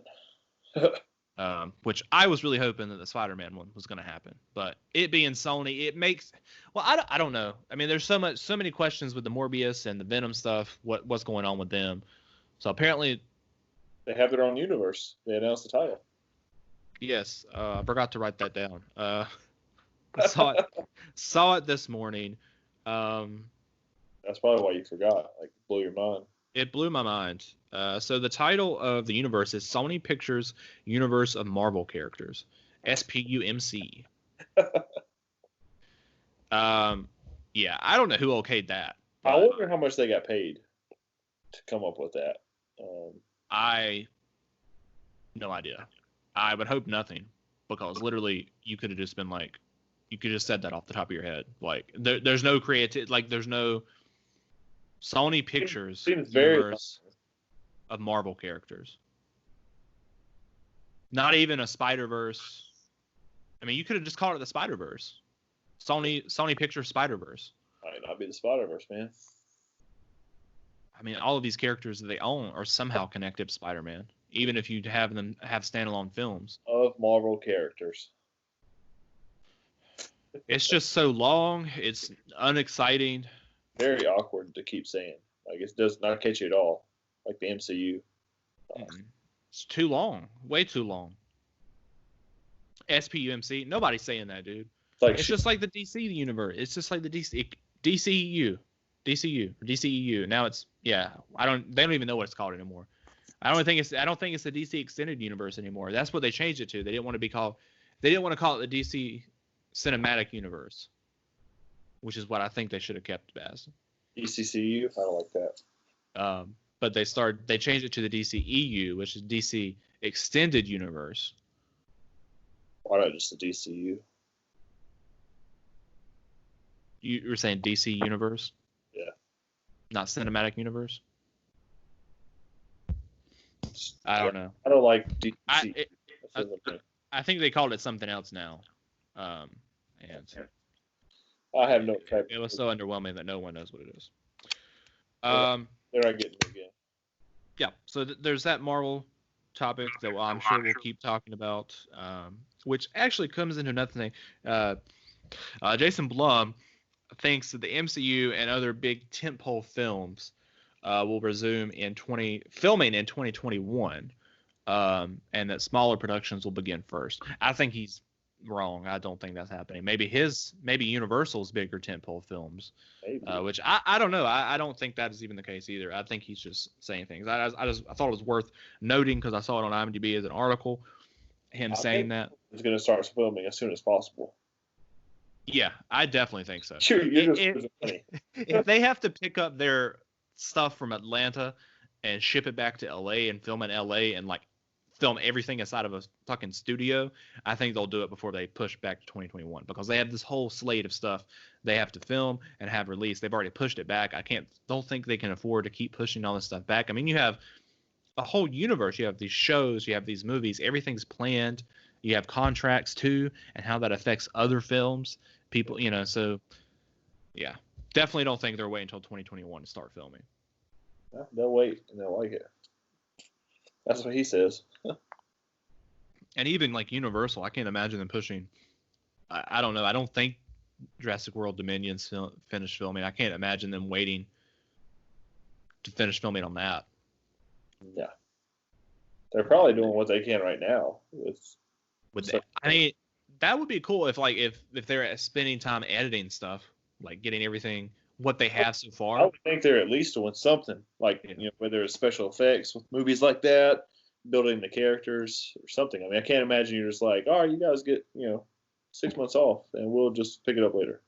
[SPEAKER 1] Which I was really hoping that the Spider-Man one was going to happen. But it being Sony, it makes... Well, I don't know. I mean, there's so many questions with the Morbius and the Venom stuff. What's going on with them? So apparently...
[SPEAKER 2] They have their own universe. They announced the title.
[SPEAKER 1] Yes, I forgot to write that down. Saw it this morning.
[SPEAKER 2] That's probably why you forgot. Like, blew your mind.
[SPEAKER 1] It blew my mind. So the title of the universe is Sony Pictures Universe of Marvel Characters, SPUMC. Yeah, I don't know who okayed that.
[SPEAKER 2] I wonder how much they got paid to come up with that.
[SPEAKER 1] No idea. I would hope nothing, because literally you could have just been like, you could just said that off the top of your head. Like there's no creative, like there's no Sony Pictures universe of Marvel characters. Not even a Spider-Verse. I mean, you could have just called it the Spider-Verse. Sony Pictures Spider-Verse.
[SPEAKER 2] Might not be the Spider-Verse, man.
[SPEAKER 1] I mean, all of these characters that they own are somehow connected to Spider-Man, even if you have them have standalone films.
[SPEAKER 2] Of Marvel characters.
[SPEAKER 1] It's just so long. It's unexciting.
[SPEAKER 2] Very awkward to keep saying. Like, it does not catch you at all. Like the MCU.
[SPEAKER 1] It's too long. Way too long. SPUMC. Nobody's saying that, dude. It's just like the DC universe. It's just like the DCEU. DCEU. Now it's they don't even know what it's called anymore. I don't think it's the DC extended universe anymore. That's what they changed it to. They didn't want to call it the DC cinematic universe, which is what I think they should have kept it as.
[SPEAKER 2] DCCU? I don't like that.
[SPEAKER 1] But they changed it to the DCEU, which is DC extended universe.
[SPEAKER 2] Why not just the DCU?
[SPEAKER 1] You were saying DC universe?
[SPEAKER 2] Yeah.
[SPEAKER 1] Not cinematic universe? I don't know.
[SPEAKER 2] I don't like DC.
[SPEAKER 1] I think they called it something else now. And
[SPEAKER 2] I have no type.
[SPEAKER 1] It was so underwhelming that no one knows what it is.
[SPEAKER 2] They're not getting it again.
[SPEAKER 1] Yeah, so there's that Marvel topic that I'm sure we'll keep talking about, which actually comes into another thing. Jason Blum thinks that the MCU and other big tentpole films will resume filming in 2021, and that smaller productions will begin first. I think he's wrong. I don't think that's happening. Maybe Universal's bigger tentpole films, which I don't know. I don't think that is even the case either. I think he's just saying things. I thought it was worth noting because I saw it on IMDb as an article. Him saying that
[SPEAKER 2] he's going to start filming as soon as possible.
[SPEAKER 1] Yeah, I definitely think so.
[SPEAKER 2] Sure,
[SPEAKER 1] if they have to pick up their stuff from Atlanta and ship it back to LA and film in LA and like film everything inside of a fucking studio, I think they'll do it before they push back to 2021 because they have this whole slate of stuff they have to film and have released. They've already pushed it back. Don't think they can afford to keep pushing all this stuff back. I mean, you have a whole universe. You have these shows, you have these movies, everything's planned. You have contracts too, and how that affects other films. People, so yeah, definitely don't think they're waiting until 2021 to start filming.
[SPEAKER 2] They'll wait and they'll like it. That's what he says.
[SPEAKER 1] And even like Universal, I can't imagine them pushing. I don't know. I don't think Jurassic World Dominion's finished filming. I can't imagine them waiting to finish filming on that.
[SPEAKER 2] Yeah, they're probably doing what they can right now
[SPEAKER 1] I mean, that would be cool if they're spending time editing stuff, like getting everything what they have so far.
[SPEAKER 2] I would think they're at least doing something, like whether it's special effects with movies like that, building the characters or something. I mean, I can't imagine you're just like, all right, you guys get 6 months off, and we'll just pick it up later.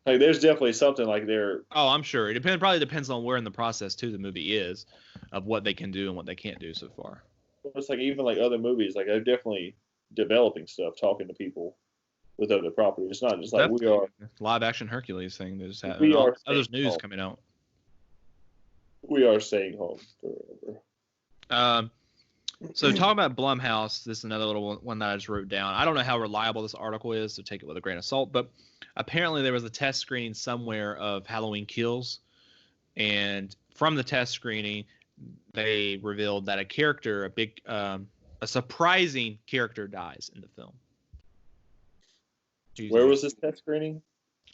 [SPEAKER 2] Like, there's definitely something like they're.
[SPEAKER 1] Oh, I'm sure. It probably depends on where in the process too the movie is, of what they can do and what they can't do so far.
[SPEAKER 2] It's like even like other movies, like they're definitely developing stuff, talking to people with other properties. It's not just like we are
[SPEAKER 1] live action Hercules thing that just happened. There's news coming out.
[SPEAKER 2] We are staying home forever.
[SPEAKER 1] So talking about Blumhouse, this is another little one that I just wrote down. I don't know how reliable this article is, so take it with a grain of salt. But apparently there was a test screening somewhere of Halloween Kills, and from the test screening, they revealed that a surprising character dies in the film.
[SPEAKER 2] Where was this test screening?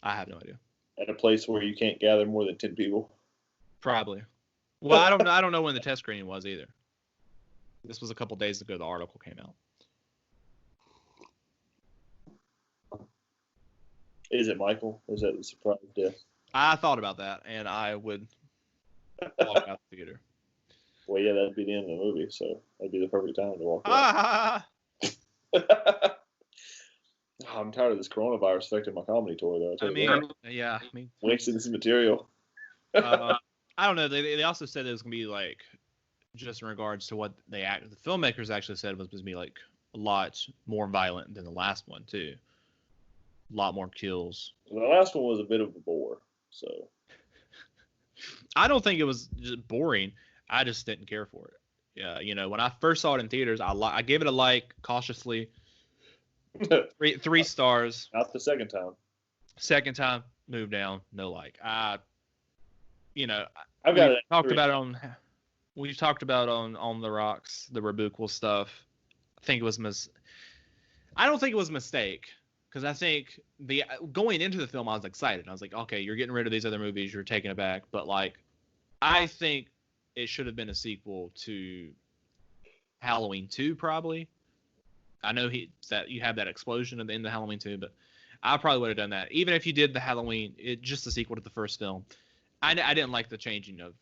[SPEAKER 1] I have no idea.
[SPEAKER 2] At a place where you can't gather more than 10 people.
[SPEAKER 1] Probably. Well, I don't know when the test screening was either. This was a couple days ago the article came out.
[SPEAKER 2] Is it Michael? Is that the surprise death?
[SPEAKER 1] I thought about that, and I would walk out the theater.
[SPEAKER 2] Well, yeah, that'd be the end of the movie, so that'd be the perfect time to walk out. I'm tired of this coronavirus affecting my comedy tour, though. Wasting this material.
[SPEAKER 1] I don't know. They also said it was gonna be like, just in regards to what the filmmakers actually said, was supposed to be like a lot more violent than the last one too. A lot more kills.
[SPEAKER 2] The last one was a bit of a bore, so.
[SPEAKER 1] I don't think it was just boring. I just didn't care for it. When I first saw it in theaters, I gave it a like cautiously, 3 stars.
[SPEAKER 2] Not the second time.
[SPEAKER 1] Second time, move down, no like.
[SPEAKER 2] I've got
[SPEAKER 1] we
[SPEAKER 2] it.
[SPEAKER 1] talked about it on the rocks, the Rabuquel stuff. I don't think it was a mistake, because I think going into the film I was excited. I was like, okay, you're getting rid of these other movies, you're taking it back, but like I think it should have been a sequel to Halloween 2 probably. I know that you have that explosion at the end of Halloween 2, but I probably would have done that. Even if you did the Halloween, just a sequel to the first film. I didn't like the changing of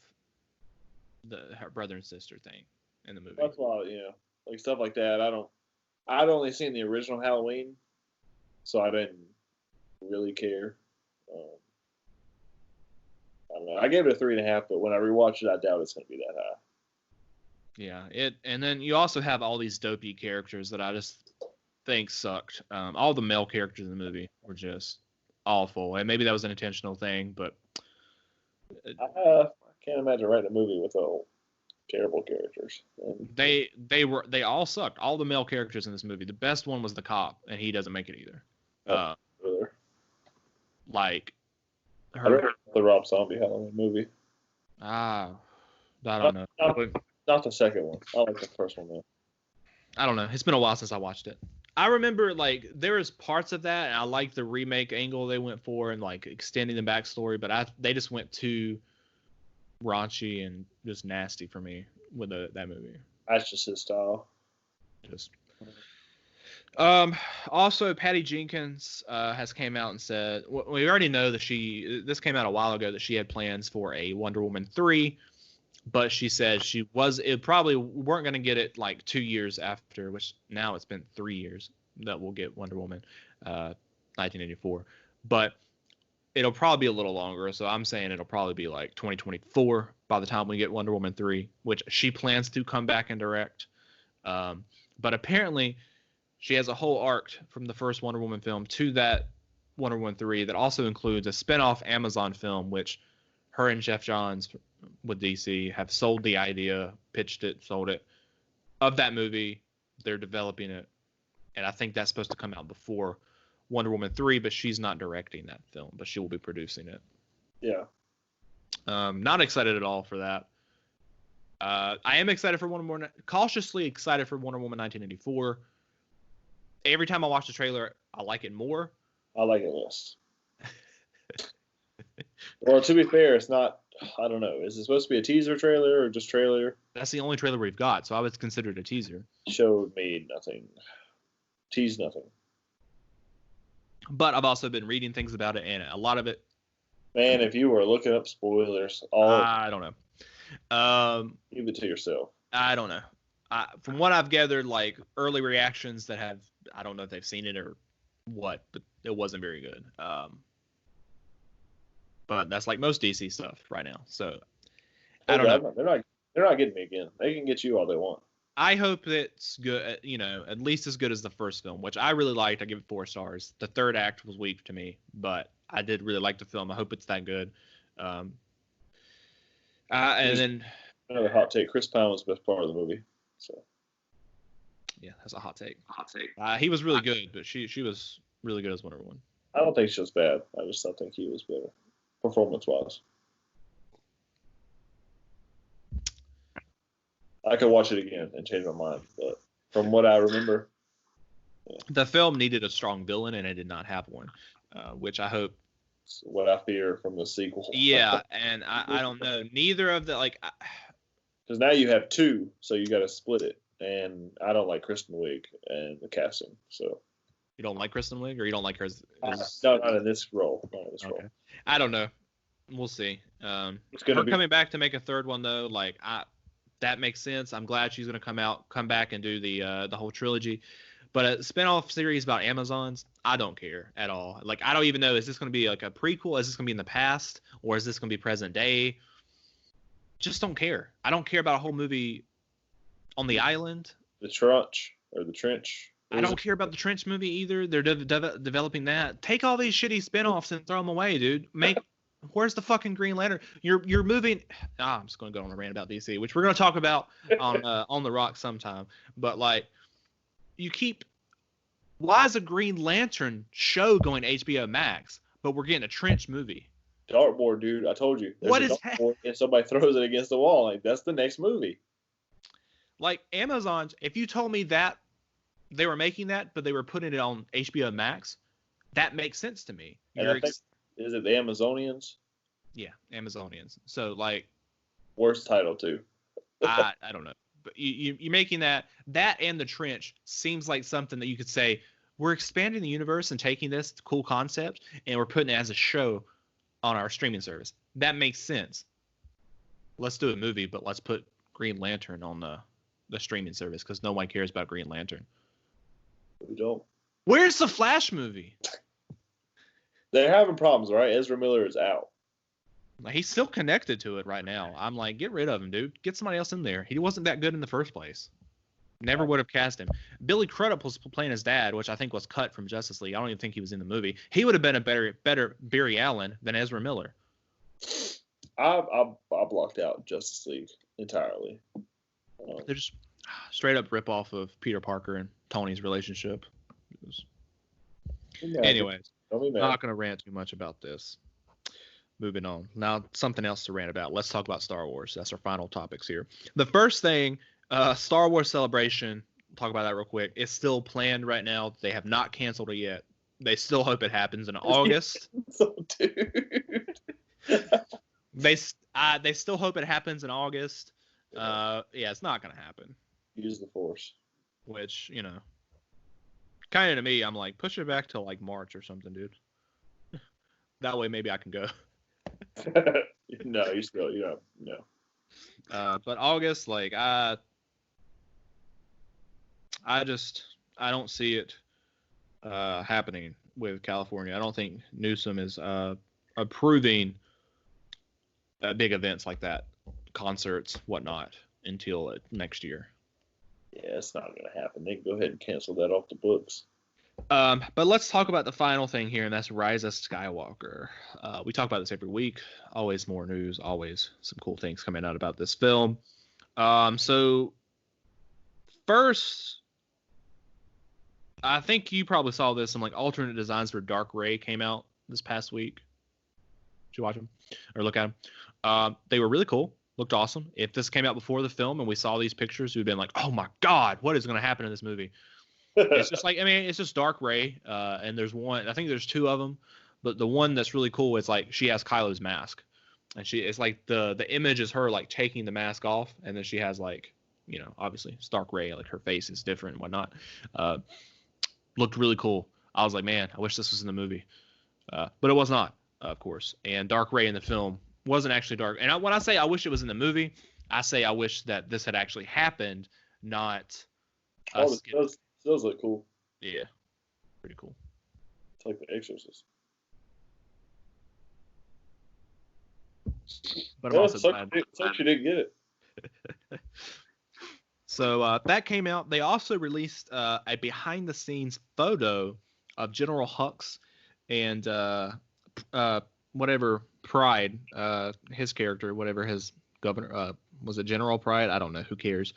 [SPEAKER 1] her brother and sister thing in the movie.
[SPEAKER 2] That's why, like stuff like that. I'd only seen the original Halloween, so I didn't really care. I don't know. I gave it a 3.5, but when I rewatch it, I doubt it's going to be that high.
[SPEAKER 1] Yeah, and then you also have all these dopey characters that I just think sucked. All the male characters in the movie were just awful, and maybe that was an intentional thing, but
[SPEAKER 2] I can't imagine writing a movie with all terrible characters.
[SPEAKER 1] They all sucked. All the male characters in this movie. The best one was the cop, and he doesn't make it either. Like
[SPEAKER 2] the Rob Zombie Halloween movie.
[SPEAKER 1] I don't know.
[SPEAKER 2] Not the second one. I like the first one though.
[SPEAKER 1] I don't know. It's been a while since I watched it. I remember like there was parts of that, and I liked the remake angle they went for, and like extending the backstory. But they just went too raunchy and just nasty for me with that movie.
[SPEAKER 2] That's just his style.
[SPEAKER 1] Also, Patty Jenkins has came out and said we already know that this came out a while ago that she had plans for a Wonder Woman 3. But she said it probably weren't going to get it like 2 years after, which now it's been 3 years that we'll get Wonder Woman 1984. But it'll probably be a little longer. So I'm saying it'll probably be like 2024 by the time we get Wonder Woman 3, which she plans to come back and direct. But apparently she has a whole arc from the first Wonder Woman film to that Wonder Woman 3 that also includes a spinoff Amazon film, which her and Jeff Johns with DC have sold the idea, pitched it, sold it, of that movie. They're developing it, and I think that's supposed to come out before Wonder Woman 3, but she's not directing that film, but she will be producing it.
[SPEAKER 2] Yeah.
[SPEAKER 1] Not excited at all for that. I am excited for cautiously excited for Wonder Woman 1984. Every time I watch the trailer, I like it more.
[SPEAKER 2] I like it less. Well, to be fair, it's not. I don't know. Is it supposed to be a teaser trailer or just trailer?
[SPEAKER 1] That's the only trailer we've got, so I would consider it a teaser.
[SPEAKER 2] Showed me nothing. Teased nothing.
[SPEAKER 1] But I've also been reading things about it, and a lot of it.
[SPEAKER 2] Man, if you were looking up spoilers,
[SPEAKER 1] I don't know.
[SPEAKER 2] Give it to yourself.
[SPEAKER 1] I don't know. From what I've gathered, like early reactions that have, I don't know if they've seen it or what, but it wasn't very good. But that's like most DC stuff right now. So I don't know.
[SPEAKER 2] They're not getting me again. They can get you all they want.
[SPEAKER 1] I hope it's good. At least as good as the first film, which I really liked. I give it 4 stars. The third act was weak to me, but I did really like the film. I hope it's that good. And then
[SPEAKER 2] another hot take: Chris Pine was the best part of the movie. So
[SPEAKER 1] yeah, that's a hot take. He was really good, but she was really good as Wonder Woman.
[SPEAKER 2] I don't think she was bad. I just don't think he was better. Performance-wise, I could watch it again and change my mind, but from what I remember,
[SPEAKER 1] the film needed a strong villain, and it did not have one, which I hope.
[SPEAKER 2] What I fear from the sequel.
[SPEAKER 1] Yeah, and I don't know. Neither of the
[SPEAKER 2] because now you have 2, so you got to split it, and I don't like Kristen Wiig and the casting, so.
[SPEAKER 1] You don't like Kristen Wiig, or you don't like her as
[SPEAKER 2] no, not in this role. Role.
[SPEAKER 1] I don't know. We'll see.
[SPEAKER 2] It's gonna be coming
[SPEAKER 1] back to make a third one though. That makes sense. I'm glad she's gonna come back and do the whole trilogy. But a spinoff series about Amazons, I don't care at all. Like I don't even know, is this gonna be like a prequel? Is this gonna be in the past, or is this gonna be present day? Just don't care. I don't care about a whole movie on the island.
[SPEAKER 2] The trench.
[SPEAKER 1] I don't care about the Trench movie either. They're developing that. Take all these shitty spinoffs and throw them away, dude. Where's the fucking Green Lantern? You're moving. I'm just gonna go on a rant about DC, which we're gonna talk about on the Rock sometime. But like, you keep. Why is a Green Lantern show going to HBO Max, but we're getting a Trench movie?
[SPEAKER 2] Dartboard, dude. I told you.
[SPEAKER 1] What is
[SPEAKER 2] dartboard and somebody throws it against the wall. Like, that's the next movie.
[SPEAKER 1] Like, Amazon's, if you told me that they were making that, but they were putting it on HBO Max, that makes sense to me.
[SPEAKER 2] And I think, is it the Amazonians?
[SPEAKER 1] Yeah, Amazonians. So, like...
[SPEAKER 2] Worst title, too.
[SPEAKER 1] I don't know. But you're making that and the Trench seems like something that you could say, we're expanding the universe and taking this cool concept, and we're putting it as a show on our streaming service. That makes sense. Let's do a movie, but let's put Green Lantern on the streaming service because no one cares about Green Lantern.
[SPEAKER 2] We don't.
[SPEAKER 1] Where's the Flash movie?
[SPEAKER 2] They're having problems, right? Ezra Miller is out.
[SPEAKER 1] Like, he's still connected to it right now. I'm like, get rid of him, dude. Get somebody else in there. He wasn't that good in the first place. Never would have cast him. Billy Crudup was playing his dad, which I think was cut from Justice League. I don't even think he was in the movie. He would have been a better Barry Allen than Ezra Miller.
[SPEAKER 2] I blocked out Justice League entirely.
[SPEAKER 1] They're just straight up rip off of Peter Parker and Tony's relationship. Anyways, I'm not going to rant too much about this. Moving on. Now, something else to rant about. Let's talk about Star Wars. That's our final topics here. The first thing, Star Wars Celebration, talk about that real quick. It's still planned right now. They have not canceled it yet. They still hope it happens in August.
[SPEAKER 2] Dude.
[SPEAKER 1] They still hope it happens in August. Yeah, it's not going to happen.
[SPEAKER 2] Use the Force.
[SPEAKER 1] Which, kind of to me, I'm like, push it back till like March or something, dude. That way maybe I can go.
[SPEAKER 2] No, no.
[SPEAKER 1] But August, like, I don't see it happening with California. I don't think Newsom is approving big events like that, concerts, whatnot, until next year.
[SPEAKER 2] Yeah, it's not going to happen. They can go ahead and cancel that off the books.
[SPEAKER 1] But let's talk about the final thing here, and that's Rise of Skywalker. We talk about this every week. Always more news, always some cool things coming out about this film. So first, I think you probably saw this. Some like alternate designs for Darkrai came out this past week. Did you watch them or look at them? They were really cool. Looked awesome. If this came out before the film and we saw these pictures, we'd been like, "Oh my God, what is going to happen in this movie?" It's just like, it's just Darkrai, and there's one. I think there's two of them, but the one that's really cool is like she has Kylo's mask, and it's like the image is her like taking the mask off, and then she has like, obviously it's Darkrai, like her face is different and whatnot. Looked really cool. I was like, man, I wish this was in the movie, but it was not, of course. And Darkrai in the film wasn't actually dark. And when I say I wish it was in the movie, I say I wish that this had actually happened, not.
[SPEAKER 2] Those look cool.
[SPEAKER 1] Yeah, pretty cool.
[SPEAKER 2] It's like The Exorcist.
[SPEAKER 1] But I'm also glad.
[SPEAKER 2] Sucks you didn't get it.
[SPEAKER 1] So that came out. They also released a behind-the-scenes photo of General Hux and whatever Pride, his character, whatever his governor, was it General Pride? I don't know. Who cares?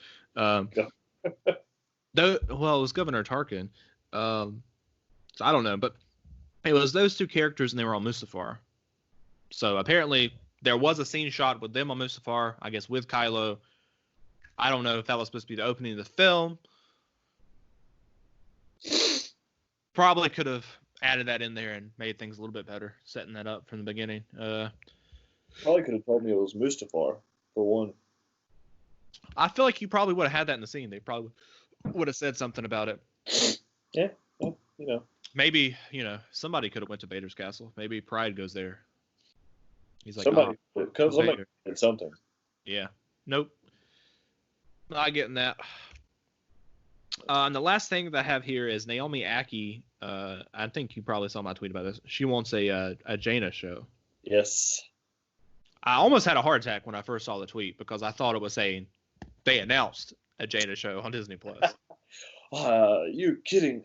[SPEAKER 1] It was Governor Tarkin. So I don't know, but it was those two characters, and they were on Mustafar. So apparently there was a scene shot with them on Mustafar, I guess with Kylo. I don't know if that was supposed to be the opening of the film. Probably could have added that in there and made things a little bit better, setting that up from the beginning.
[SPEAKER 2] Probably could have told me it was Mustafar, for one.
[SPEAKER 1] I feel like you probably would have had that in the scene. They probably would have said something about it.
[SPEAKER 2] Yeah, well,
[SPEAKER 1] Maybe, somebody could have went to Vader's castle. Maybe Pride goes there. He's like,
[SPEAKER 2] somebody did something.
[SPEAKER 1] Yeah. Nope. Not getting that. And the last thing that I have here is Naomi Aki. I think you probably saw my tweet about this. She wants a Jaina show.
[SPEAKER 2] Yes.
[SPEAKER 1] I almost had a heart attack when I first saw the tweet because I thought it was saying they announced a Jaina show on Disney Plus.
[SPEAKER 2] You kidding?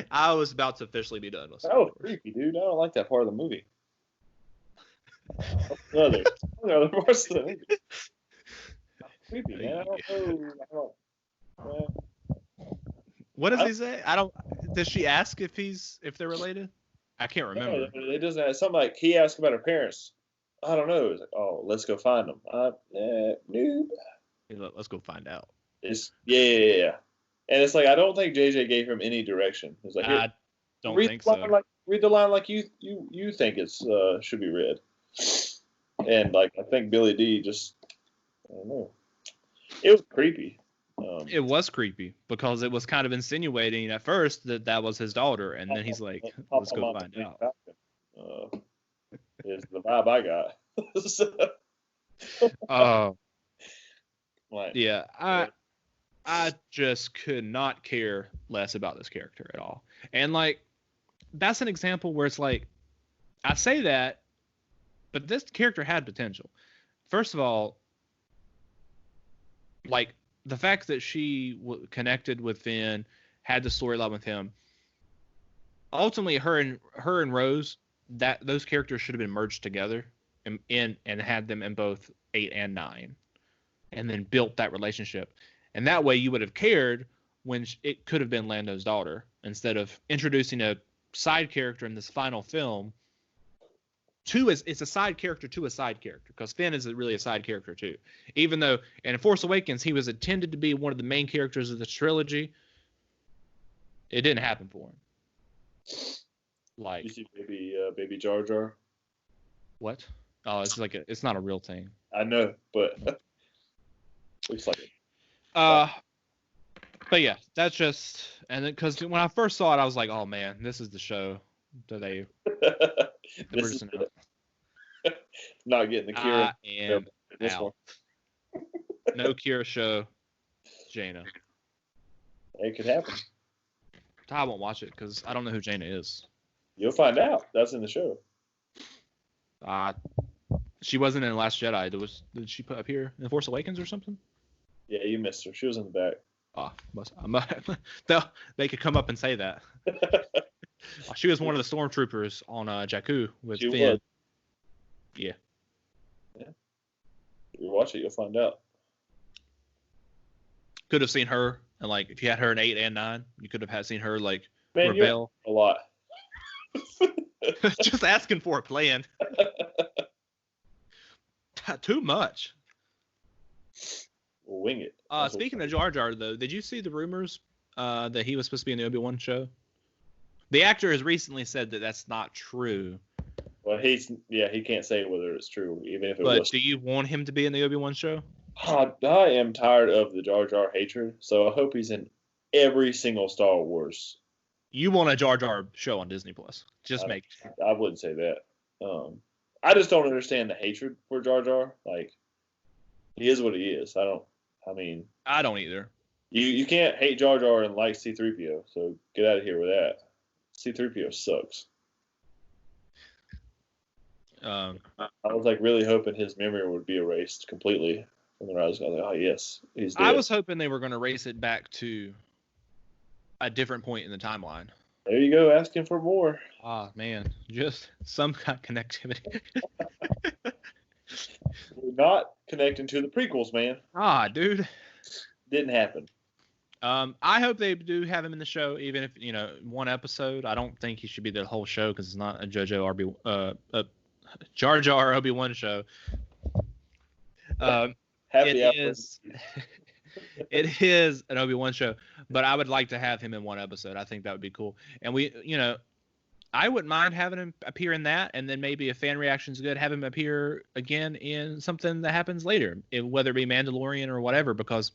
[SPEAKER 1] I was about to officially be done with it.
[SPEAKER 2] That was creepy, dude. I don't like that part of the movie. Another parts of the movie. Creepy, man. I don't know.
[SPEAKER 1] What does he say? I don't. Does she ask if they're related? I can't remember.
[SPEAKER 2] No, it doesn't have something like he asked about her parents. I don't know. It's like, oh, let's go find them. Noob.
[SPEAKER 1] Let's go find out.
[SPEAKER 2] It's yeah. And it's like I don't think JJ gave him any direction. It's like
[SPEAKER 1] I don't think so.
[SPEAKER 2] Read the line like you think it's should be read. And like I think Billy D just I don't know. It was creepy.
[SPEAKER 1] It was creepy because it was kind of insinuating at first that was his daughter, and then he's like, "Let's go find out."
[SPEAKER 2] Is the vibe I got.
[SPEAKER 1] Yeah, I just could not care less about this character at all, and like that's an example where it's like I say that, but this character had potential. First of all, like. The fact that she connected with Finn, had the storyline with him, ultimately her and Rose, that those characters should have been merged together and had them in both 8 and 9, and then built that relationship. And that way you would have cared when it could have been Lando's daughter instead of introducing a side character in this final film. It's a side character to a side character because Finn is really a side character too. Even though in Force Awakens he was intended to be one of the main characters of the trilogy, it didn't happen for him. Like
[SPEAKER 2] you see baby Jar Jar.
[SPEAKER 1] What? Oh, it's like it's not a real thing.
[SPEAKER 2] I know, but looks like it.
[SPEAKER 1] But yeah, that's just and because when I first saw it, I was like, oh man, this is the show that they.
[SPEAKER 2] This is not getting the Kira.
[SPEAKER 1] I am out. No Kira show, Jaina.
[SPEAKER 2] It could happen.
[SPEAKER 1] I won't watch it because I don't know who Jaina is.
[SPEAKER 2] You'll find out. That's in the show.
[SPEAKER 1] She wasn't in The Last Jedi. Did she put up here in Force Awakens or something?
[SPEAKER 2] Yeah, you missed her. She was in the
[SPEAKER 1] back. They could come up and say that. She was one of the stormtroopers on Jakku with Finn. Yeah.
[SPEAKER 2] You watch it, you'll find out.
[SPEAKER 1] Could have seen her, and like if you had her in 8 and 9, you could have seen her like
[SPEAKER 2] rebel a lot.
[SPEAKER 1] Just asking for a plan. Too much.
[SPEAKER 2] We'll wing it.
[SPEAKER 1] Speaking of Jar Jar, though, did you see the rumors that he was supposed to be in the Obi-Wan show? The actor has recently said that that's not true.
[SPEAKER 2] Well, he can't say whether it's true, even if it
[SPEAKER 1] was.
[SPEAKER 2] But
[SPEAKER 1] do you want him to be in the Obi-Wan show?
[SPEAKER 2] I am tired of the Jar Jar hatred, so I hope he's in every single Star Wars.
[SPEAKER 1] You want a Jar Jar show on Disney Plus?
[SPEAKER 2] I wouldn't say that. I just don't understand the hatred for Jar Jar. Like, he is what he is. I don't either. You can't hate Jar Jar and like C-3PO, so get out of here with that. C-3PO sucks. I was like really hoping his memory would be erased completely. And then I was like, oh yes, he's dead.
[SPEAKER 1] I was hoping they were going to race it back to a different point in the timeline.
[SPEAKER 2] There you go, asking for more.
[SPEAKER 1] Man, just some kind of connectivity.
[SPEAKER 2] We're not connecting to the prequels, man.
[SPEAKER 1] Dude.
[SPEAKER 2] Didn't happen.
[SPEAKER 1] I hope they do have him in the show, even if one episode. I don't think he should be the whole show because it's not a Jar Jar Obi-Wan show. It is an Obi-Wan show, but I would like to have him in one episode. I think that would be cool. And I wouldn't mind having him appear in that, and then maybe if fan reaction's good, have him appear again in something that happens later, whether it be Mandalorian or whatever, because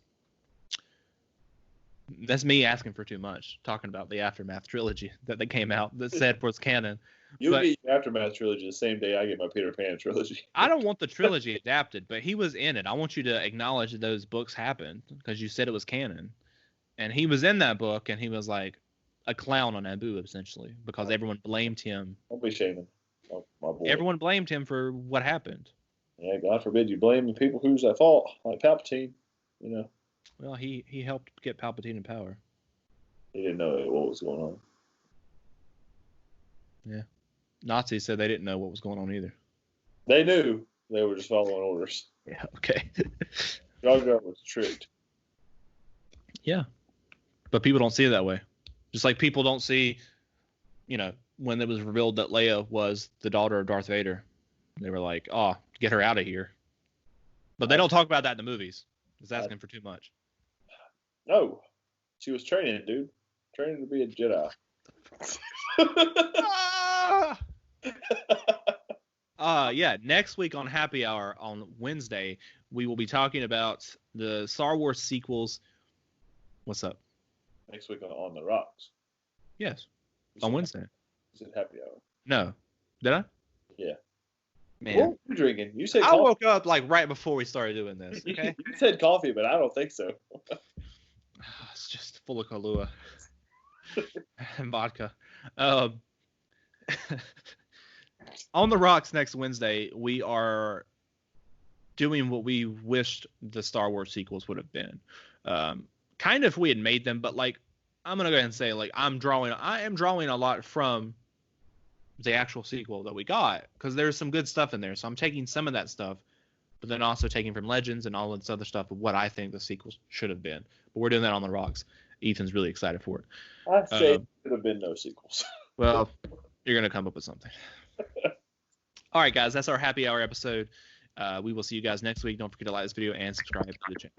[SPEAKER 1] that's me asking for too much, talking about the Aftermath trilogy that they came out that said was canon.
[SPEAKER 2] You'll get your Aftermath trilogy the same day I get my Peter Pan trilogy.
[SPEAKER 1] I don't want the trilogy adapted, but he was in it. I want you to acknowledge that those books happened because you said it was canon. And he was in that book, and he was like a clown on Naboo, essentially, because everyone blamed him.
[SPEAKER 2] Don't be shaming my boy.
[SPEAKER 1] Everyone blamed him for what happened.
[SPEAKER 2] Yeah, God forbid you blame the people who's at fault, like Palpatine,
[SPEAKER 1] Well, he helped get Palpatine in power.
[SPEAKER 2] He didn't know what was going on.
[SPEAKER 1] Yeah. Nazis said they didn't know what was going on either.
[SPEAKER 2] They knew. They were just following orders.
[SPEAKER 1] Yeah. Okay.
[SPEAKER 2] Jar Jar was tricked.
[SPEAKER 1] Yeah. But people don't see it that way. Just like people don't see, when it was revealed that Leia was the daughter of Darth Vader, they were like, "Oh, get her out of here." But they don't talk about that in the movies. It's asking for too much.
[SPEAKER 2] No, she was training, dude. Training to be a Jedi.
[SPEAKER 1] Yeah. Next week on Happy Hour on Wednesday, we will be talking about the Star Wars sequels. What's up?
[SPEAKER 2] Next week on The Rocks.
[SPEAKER 1] Yes. On Wednesday.
[SPEAKER 2] Is it Happy Hour?
[SPEAKER 1] No. Did I?
[SPEAKER 2] Yeah.
[SPEAKER 1] Man.
[SPEAKER 2] What were you drinking? You said
[SPEAKER 1] I
[SPEAKER 2] coffee.
[SPEAKER 1] woke up like right before we started doing this. Okay.
[SPEAKER 2] You said coffee, but I don't think so.
[SPEAKER 1] It's just full of Kahlua and vodka. On The Rocks next Wednesday, we are doing what we wished the Star Wars sequels would have been. Kind of if we had made them, but like I'm gonna go ahead and say like I am drawing a lot from the actual sequel that we got because there's some good stuff in there. So I'm taking some of that stuff, but then also taking from Legends and all this other stuff of what I think the sequels should have been. But we're doing that on The Rocks. Ethan's really excited for it.
[SPEAKER 2] I say there should have been no sequels.
[SPEAKER 1] Well, you're gonna come up with something. All right, guys, that's our happy hour episode. We will see you guys next week. Don't forget to like this video and subscribe to the channel.